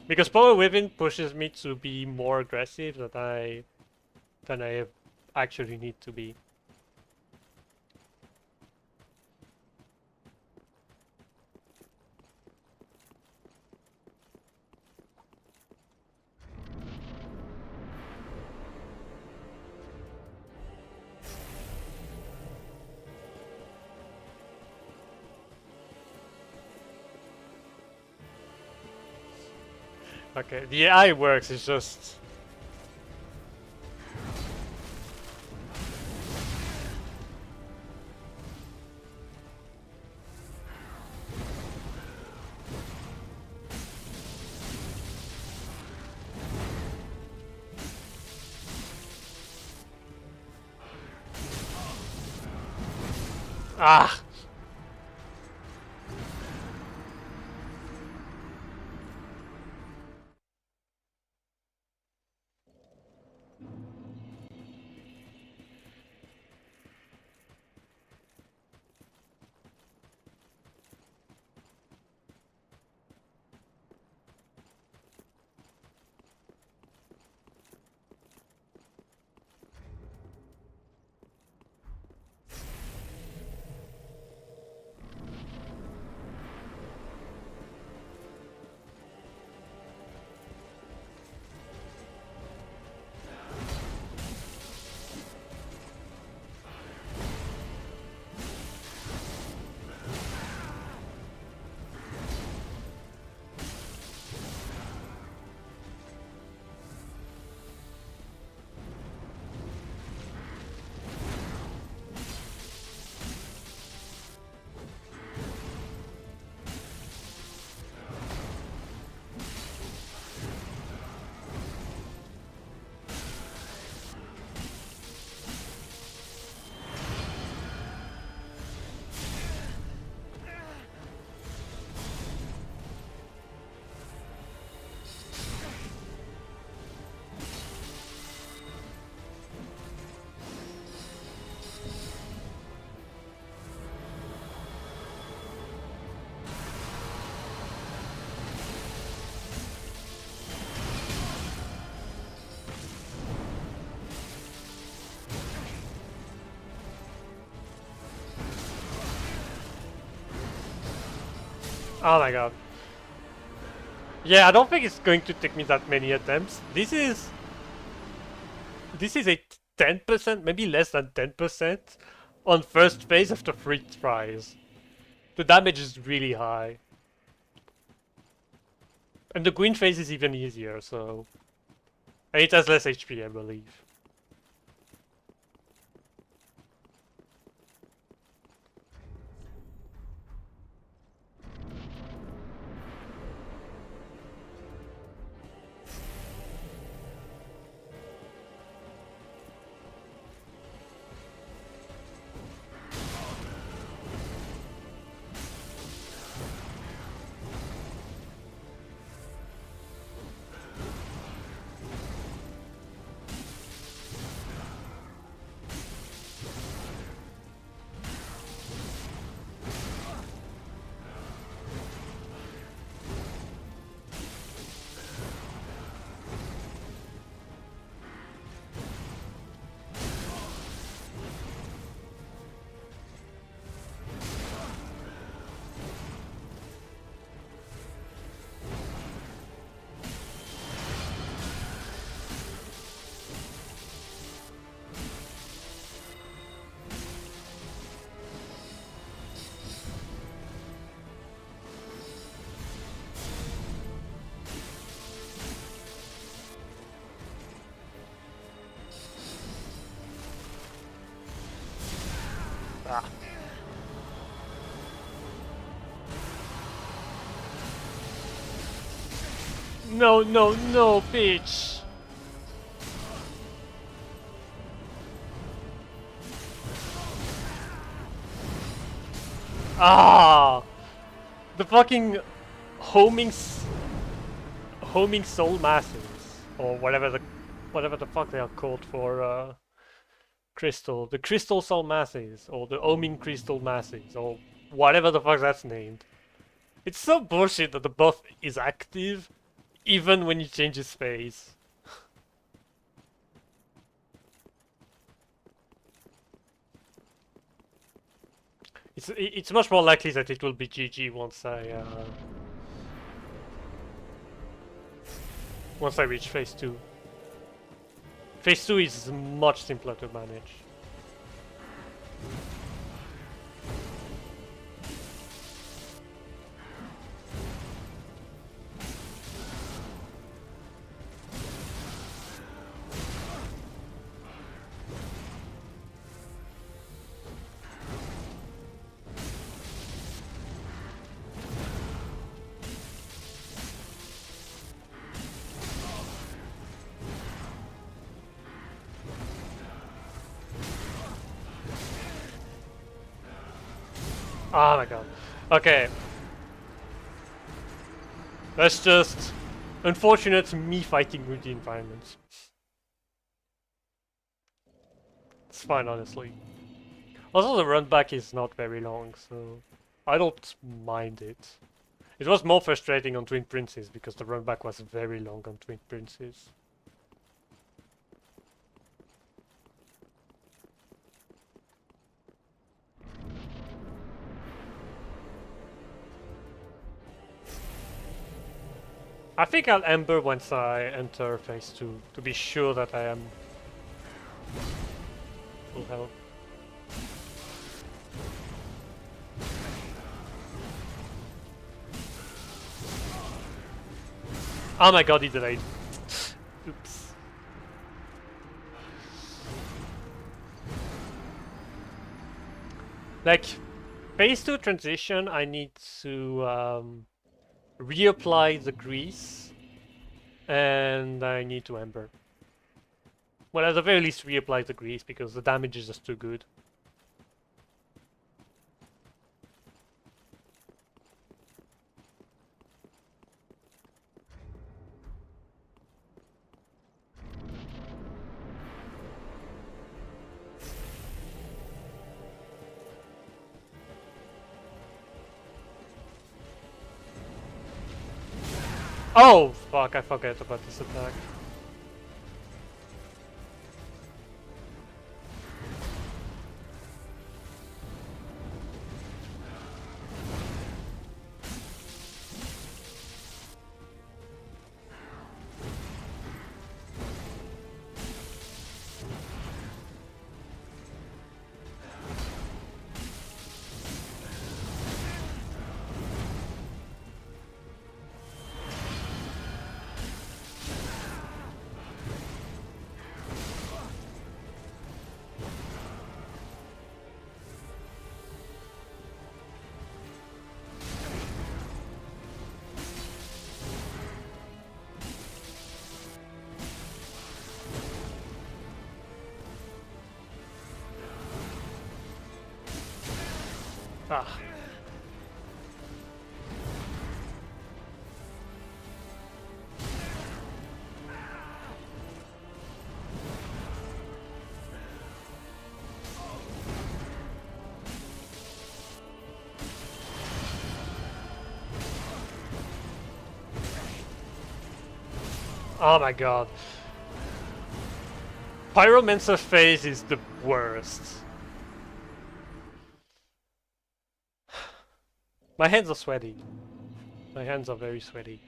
Because Power Within pushes me to be more aggressive than I actually need to be. Okay, the AI works, it's just... Ah! Oh my god. Yeah, I don't think it's going to take me that many attempts. This is a 10%, maybe less than 10% on first phase after 3 tries. The damage is really high. And the green phase is even easier, so... And it has less HP, I believe. Ah. No, no, no, bitch! Ah! The fucking homing homing soul masses, or whatever the fuck they are called for crystal, the crystal soul masses, or the homing crystal masses, or whatever the fuck that's named. It's so bullshit that the buff is active even when you change his phase. It's much more likely that it will be GG once I reach phase 2. Phase 2 is much simpler to manage. Oh my god. Okay. That's just unfortunate me fighting with the environment. It's fine, honestly. Also, the run back is not very long, so I don't mind it. It was more frustrating on Twin Princes because the run back was very long on Twin Princes. I think I'll Ember once I enter phase 2 to be sure that I am full health. Oh my god, he delayed. Oops. Like, phase 2 transition, I need to reapply the grease, and I need to Ember. Well, at the very least reapply the grease, because the damage is just too good. Oh, fuck, I forgot about this attack. Ah. Oh my god. Pyromancer phase is the worst. My hands are sweaty. My hands are very sweaty.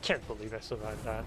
Can't believe I survived that.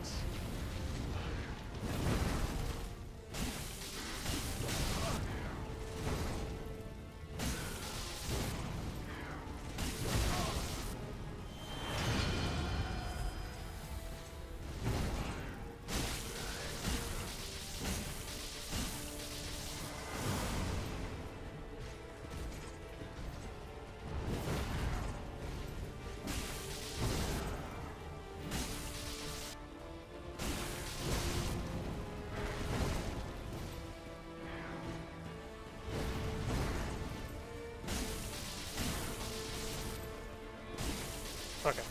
Okay.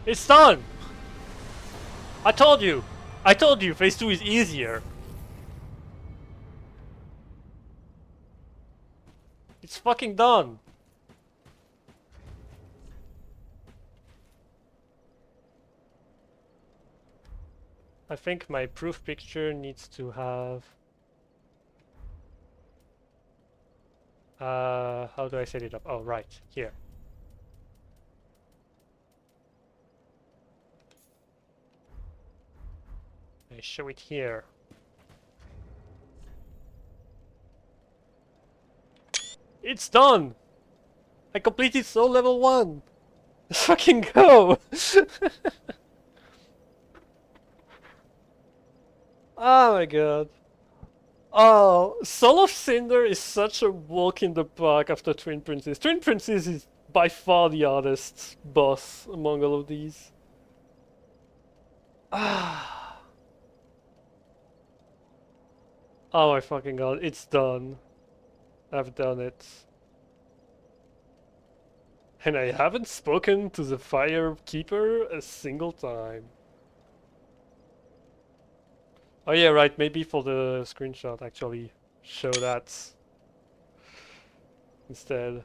It's done! I told you! I told you phase 2 is easier. It's fucking done. I think my proof picture needs to have... how do I set it up? Oh, right, here. I show it here. It's done! I completed soul level 1! Let's fucking go! Oh my god. Oh, Soul of Cinder is such a walk in the park after Twin Princess. Twin Princess is by far the hardest boss among all of these. Ah. Oh my fucking god, it's done. I've done it. And I haven't spoken to the Fire Keeper a single time. Oh yeah, right, maybe for the screenshot actually show that instead.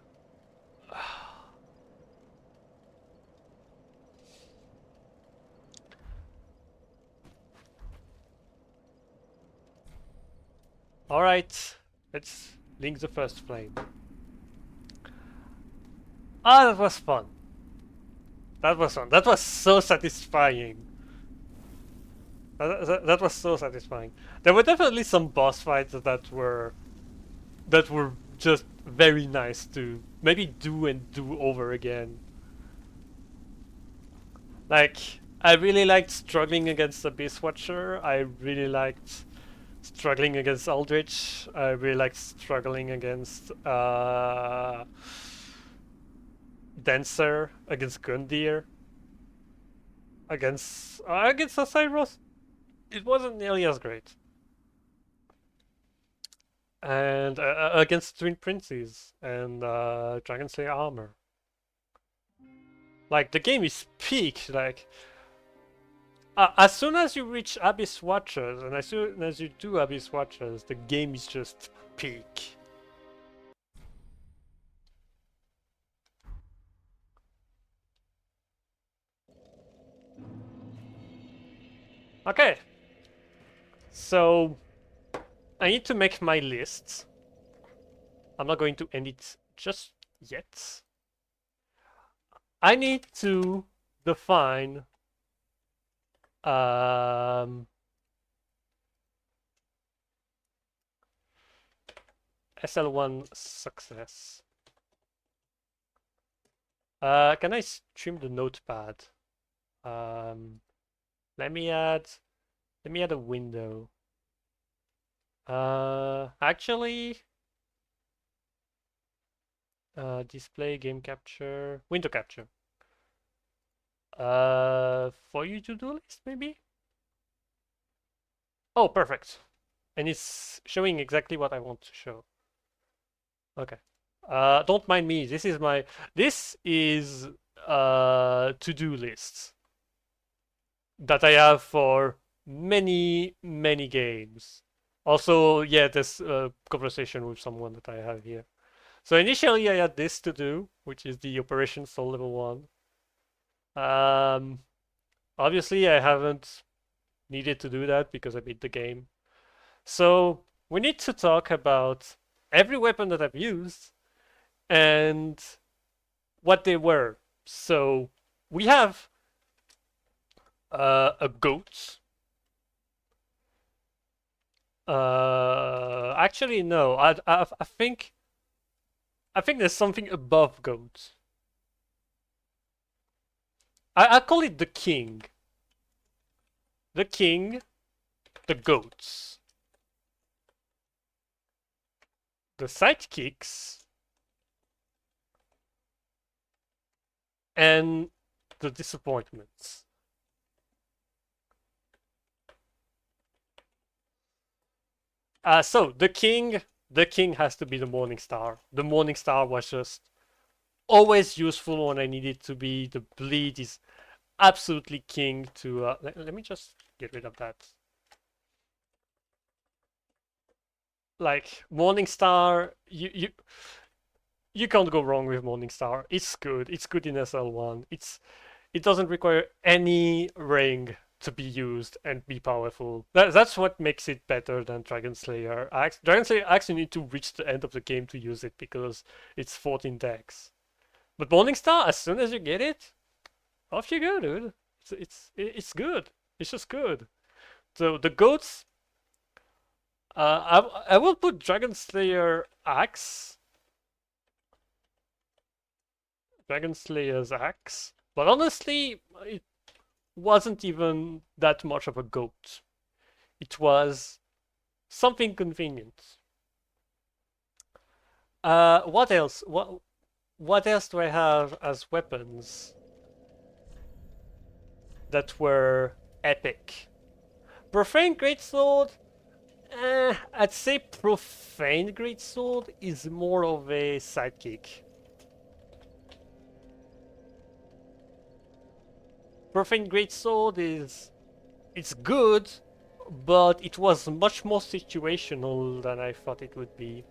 Alright, let's link the first flame. Ah, that was fun. That was fun. That was so satisfying. That was so satisfying. There were definitely some boss fights that were just very nice to maybe do and do over again. Like, I really liked struggling against Abyss Watcher. I really liked struggling against Aldrich. I really liked struggling against Dancer, against Gundyr, against Osiris. It wasn't nearly as great. And against Twin Princes and Dragon Slayer Armor. Like, the game is peak. Like, as soon as you reach Abyss Watchers, and as soon as you do Abyss Watchers, the game is just peak. Okay. So, I need to make my list. I'm not going to end it just yet. I need to define SL1 success. Can I stream the notepad? Let me add a window. Actually, display game capture, window capture. For you to-do list maybe? Oh, perfect. And it's showing exactly what I want to show. Okay. Don't mind me. This is to-do lists that I have for many games. Also, yeah, this conversation with someone that I have here. So initially I had this to do, which is the Operation Soul level 1. Obviously I haven't needed to do that because I beat the game. So we need to talk about every weapon that I've used and what they were. So we have a goat. Actually, no. I think there's something above goat. I call it the king. The king, the goats, the sidekicks, and the disappointments. So the king has to be the Morning Star. The Morning Star was just always useful when I needed to be. The bleed is absolutely king to. Let me just get rid of that. Like Morningstar, you can't go wrong with Morningstar. It's good. It's good in SL1. It doesn't require any ring to be used and be powerful. That's what makes it better than Dragon Slayer. Dragon Slayer actually need to reach the end of the game to use it because it's 14 decks. But Morningstar, as soon as you get it, off you go, dude. It's good. It's just good. So the goats, I will put Dragon Slayer Axe, Dragon Slayer's Axe, but honestly, it wasn't even that much of a goat. It was something convenient. What else? What else do I have as weapons that were epic? Profane Greatsword. I'd say Profane Greatsword is more of a sidekick. Profane Greatsword it's good, but it was much more situational than I thought it would be.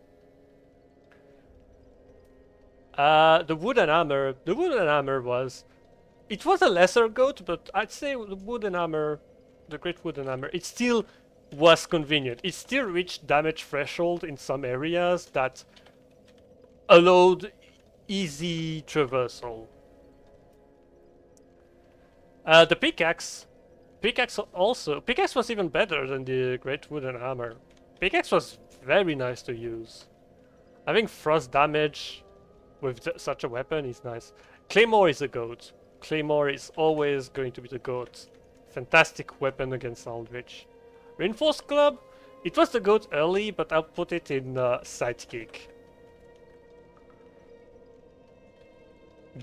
The wooden hammer was, it was a lesser goat, but I'd say the wooden hammer, the great wooden hammer, it still was convenient. It still reached damage threshold in some areas that allowed easy traversal. The pickaxe also, pickaxe was even better than the great wooden hammer. Pickaxe was very nice to use. I think frost damage with such a weapon is nice. Claymore is a goat. Claymore is always going to be the goat. Fantastic weapon against Aldrich. Reinforced Club, it was the goat early, but I'll put it in sidekick.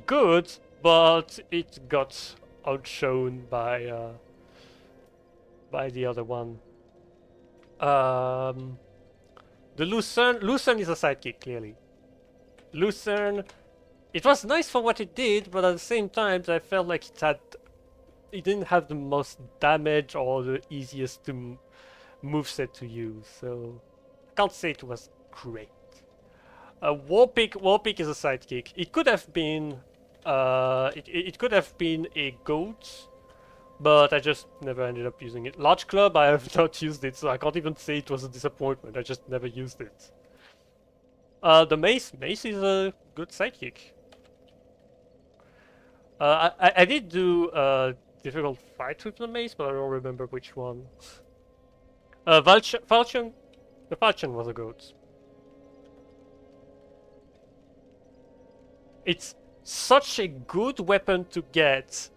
Good, but it got outshone by the other one. The Lucerne is a sidekick, clearly. Lucerne, it was nice for what it did, but at the same time, I felt like it didn't have the most damage or the easiest to moveset to use, so I can't say it was great. Warpick is a sidekick. It could have been, it could have been a goat, but I just never ended up using it. Large Club, I have not used it, so I can't even say it was a disappointment. I just never used it. The Mace is a good sidekick. I did do a difficult fight with the Mace, but I don't remember which one. Falchion, the Falchion was a goat. It's such a good weapon to get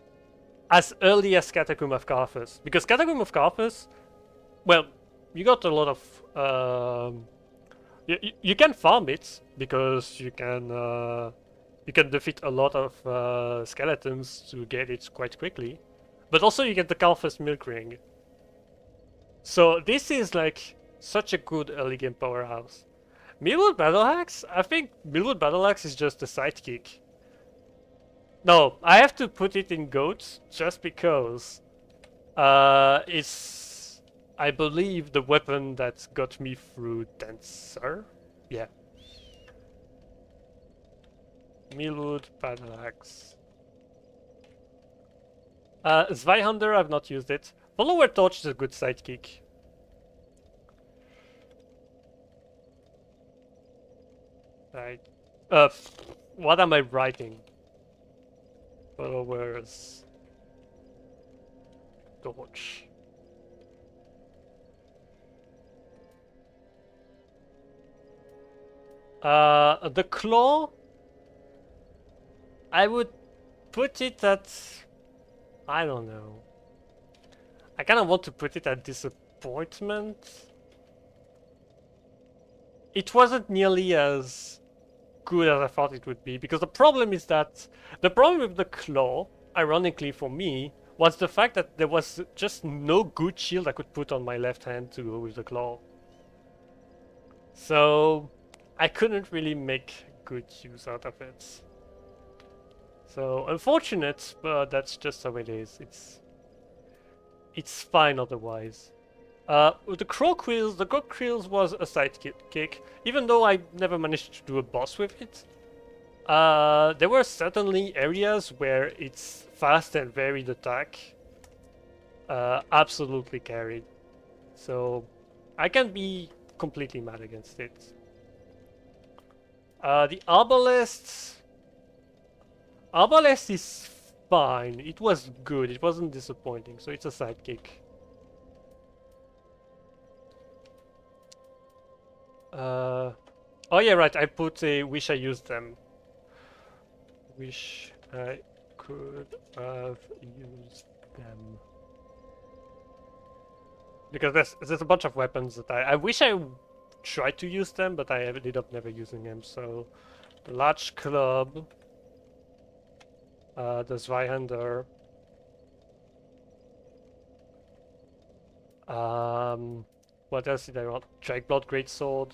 as early as Catacomb of Carthus, because Catacomb of Carthus, well, you got a lot of you can farm it because you can defeat a lot of skeletons to get it quite quickly, but also you get the Carthus Milk Ring. So this is like such a good early game powerhouse. Millwood Battle Axe? I think Millwood Battle Axe is just a sidekick. No, I have to put it in goats just because it's, I believe, the weapon that got me through Dancer. Yeah. Millwood Battle Axe. Zweihander, I've not used it. Follower Torch is a good sidekick. Right. What am I writing? Followers Torch. The Claw, I would put it at, I don't know. I kind of want to put it at Disappointment. It wasn't nearly as good as I thought it would be, because the problem is that the problem with the Claw, ironically for me, was the fact that there was just no good shield I could put on my left hand to go with the Claw. So I couldn't really make good use out of it. So unfortunate, but that's just how it is. It's fine otherwise. The Crow Quills was a sidekick, even though I never managed to do a boss with it. There were certainly areas where its fast and varied attack absolutely carried. So I can be completely mad against it. The Arbalest is fine. It was good. It wasn't disappointing. So it's a sidekick. Oh yeah, right. I put a wish I used them. Wish I could have used them. Because there's a bunch of weapons that I wish I tried to use them, but I ended up never using them. So the large club, the Zweihander, what else did I want? Dragblood Greatsword.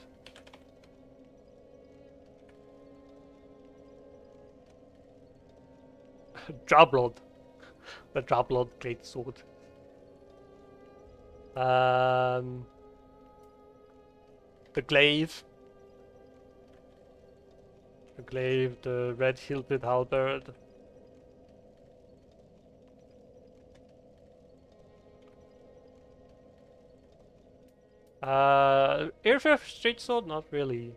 Drablood. The Drablood Greatsword. The Glaive. The Glaive, the Red Hilted Halberd. Airfare Straight Sword, not really.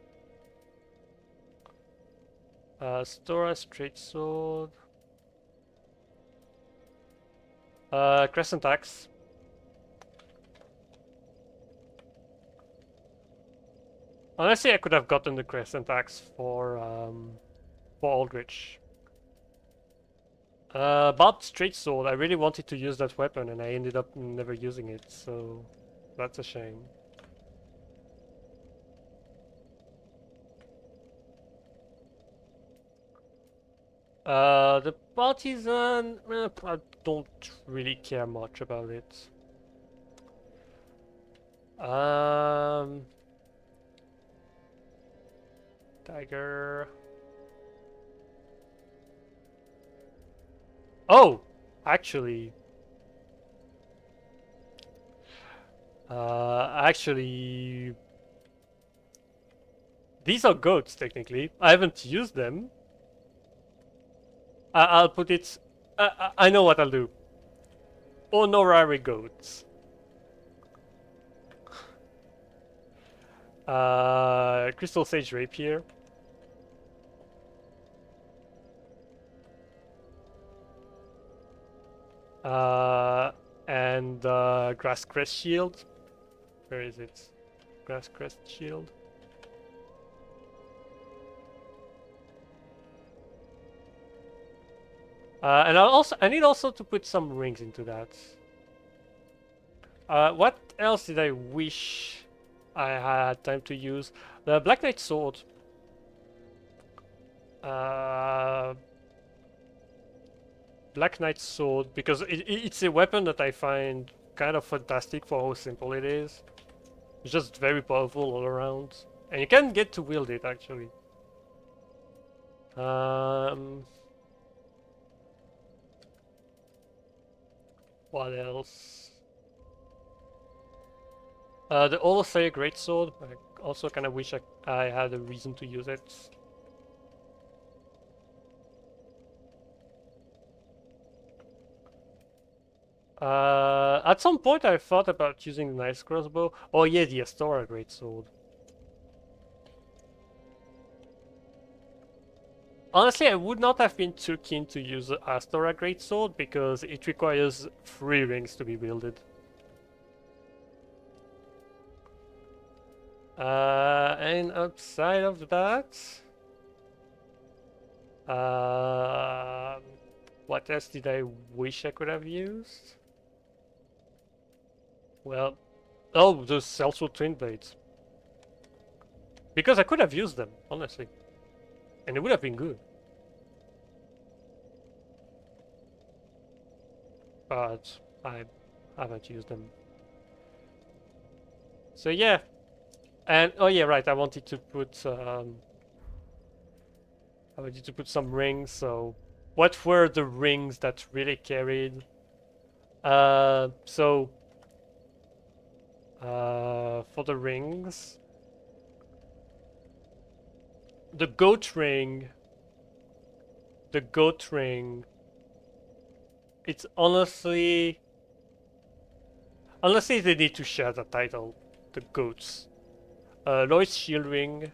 Stora Straight Sword. Crescent Axe. Honestly, I could have gotten the Crescent Axe for Aldrich. Barbed Straight Sword. I really wanted to use that weapon, and I ended up never using it, so that's a shame. The Partisan, I don't really care much about it. Tiger. Oh, actually, actually, these are goats technically. I haven't used them. I'll put it. I know what I'll do. Honorary goats. Crystal Sage Rapier. And Grass Crest Shield. Where is it? Grass Crest Shield. And I need also to put some rings into that. What else did I wish I had time to use? The Black Knight Sword. Black Knight Sword, because it's a weapon that I find kind of fantastic for how simple it is. It's just very powerful all around. And you can get to wield it, actually. What else? The Olosea Greatsword. I also kind of wish I had a reason to use it. At some point I thought about using the Nice Crossbow. Oh yeah, the Astora Greatsword. Honestly, I would not have been too keen to use the Astora Greatsword because it requires 3 rings to be wielded. And outside of that... what else did I wish I could have used? Well, oh, the Sellsword Twin Blades. Because I could have used them, honestly. And it would have been good. But I haven't used them. So yeah. And, oh yeah, right, I wanted to put some rings, so what were the rings that really carried? For the rings, the goat ring, the goat ring. It's honestly they need to share the title, the goats. Lloyd's shield ring,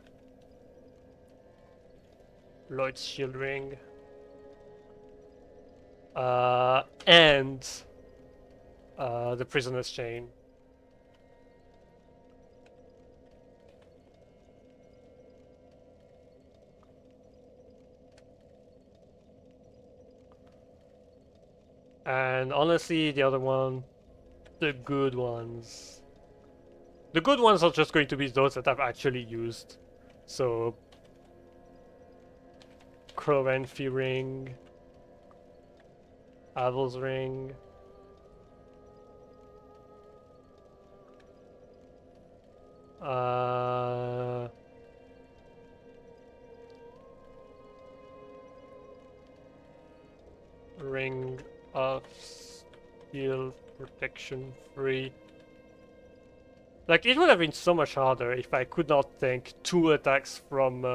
Lloyd's shield ring, and the prisoner's chain. And honestly, the other one, the good ones. The good ones are just going to be those that I've actually used. So, Crowenfi ring, Avel's ring. Ring of Steel Protection 3. Like, it would have been so much harder if I could not tank 2 attacks from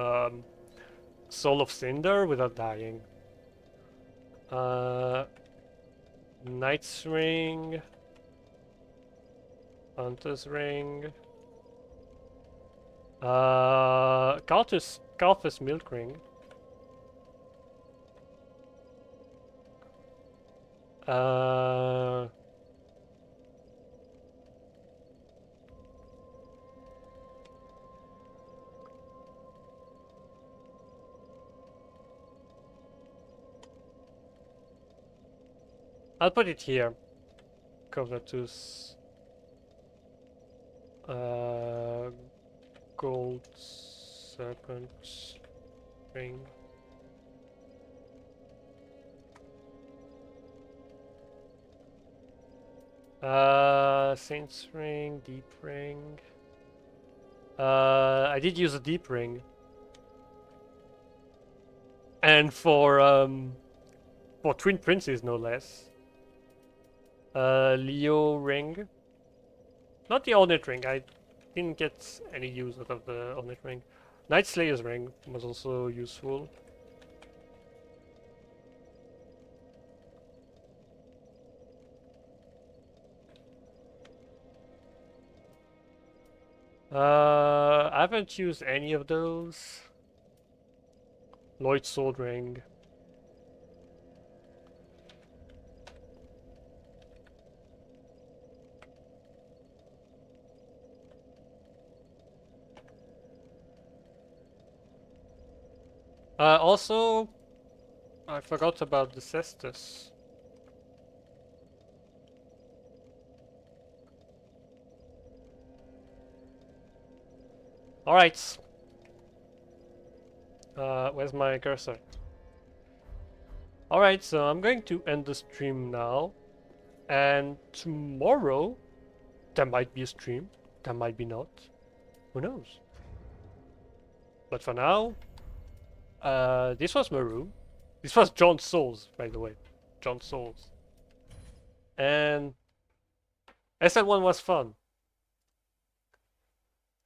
Soul of Cinder without dying. Knight's Ring. Hunter's Ring. Calphus Milk Ring. I'll put it here. Coventus. Gold Serpent Ring. Saint's Ring, Deep Ring. I did use a Deep Ring. And for Twin Princes, no less. Leo Ring. Not the Ornate Ring, I didn't get any use out of the Ornate Ring. Night Slayer's Ring was also useful. I haven't used any of those. Lloyd's Sword Ring. Also, I forgot about the Cestus. Alright. Where's my cursor? Alright, so I'm going to end the stream now. And tomorrow, there might be a stream. There might be not. Who knows? But for now, this was Maru. This was John Souls, by the way. John Souls. And SL1 was fun.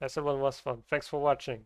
SL1 was fun. Thanks for watching.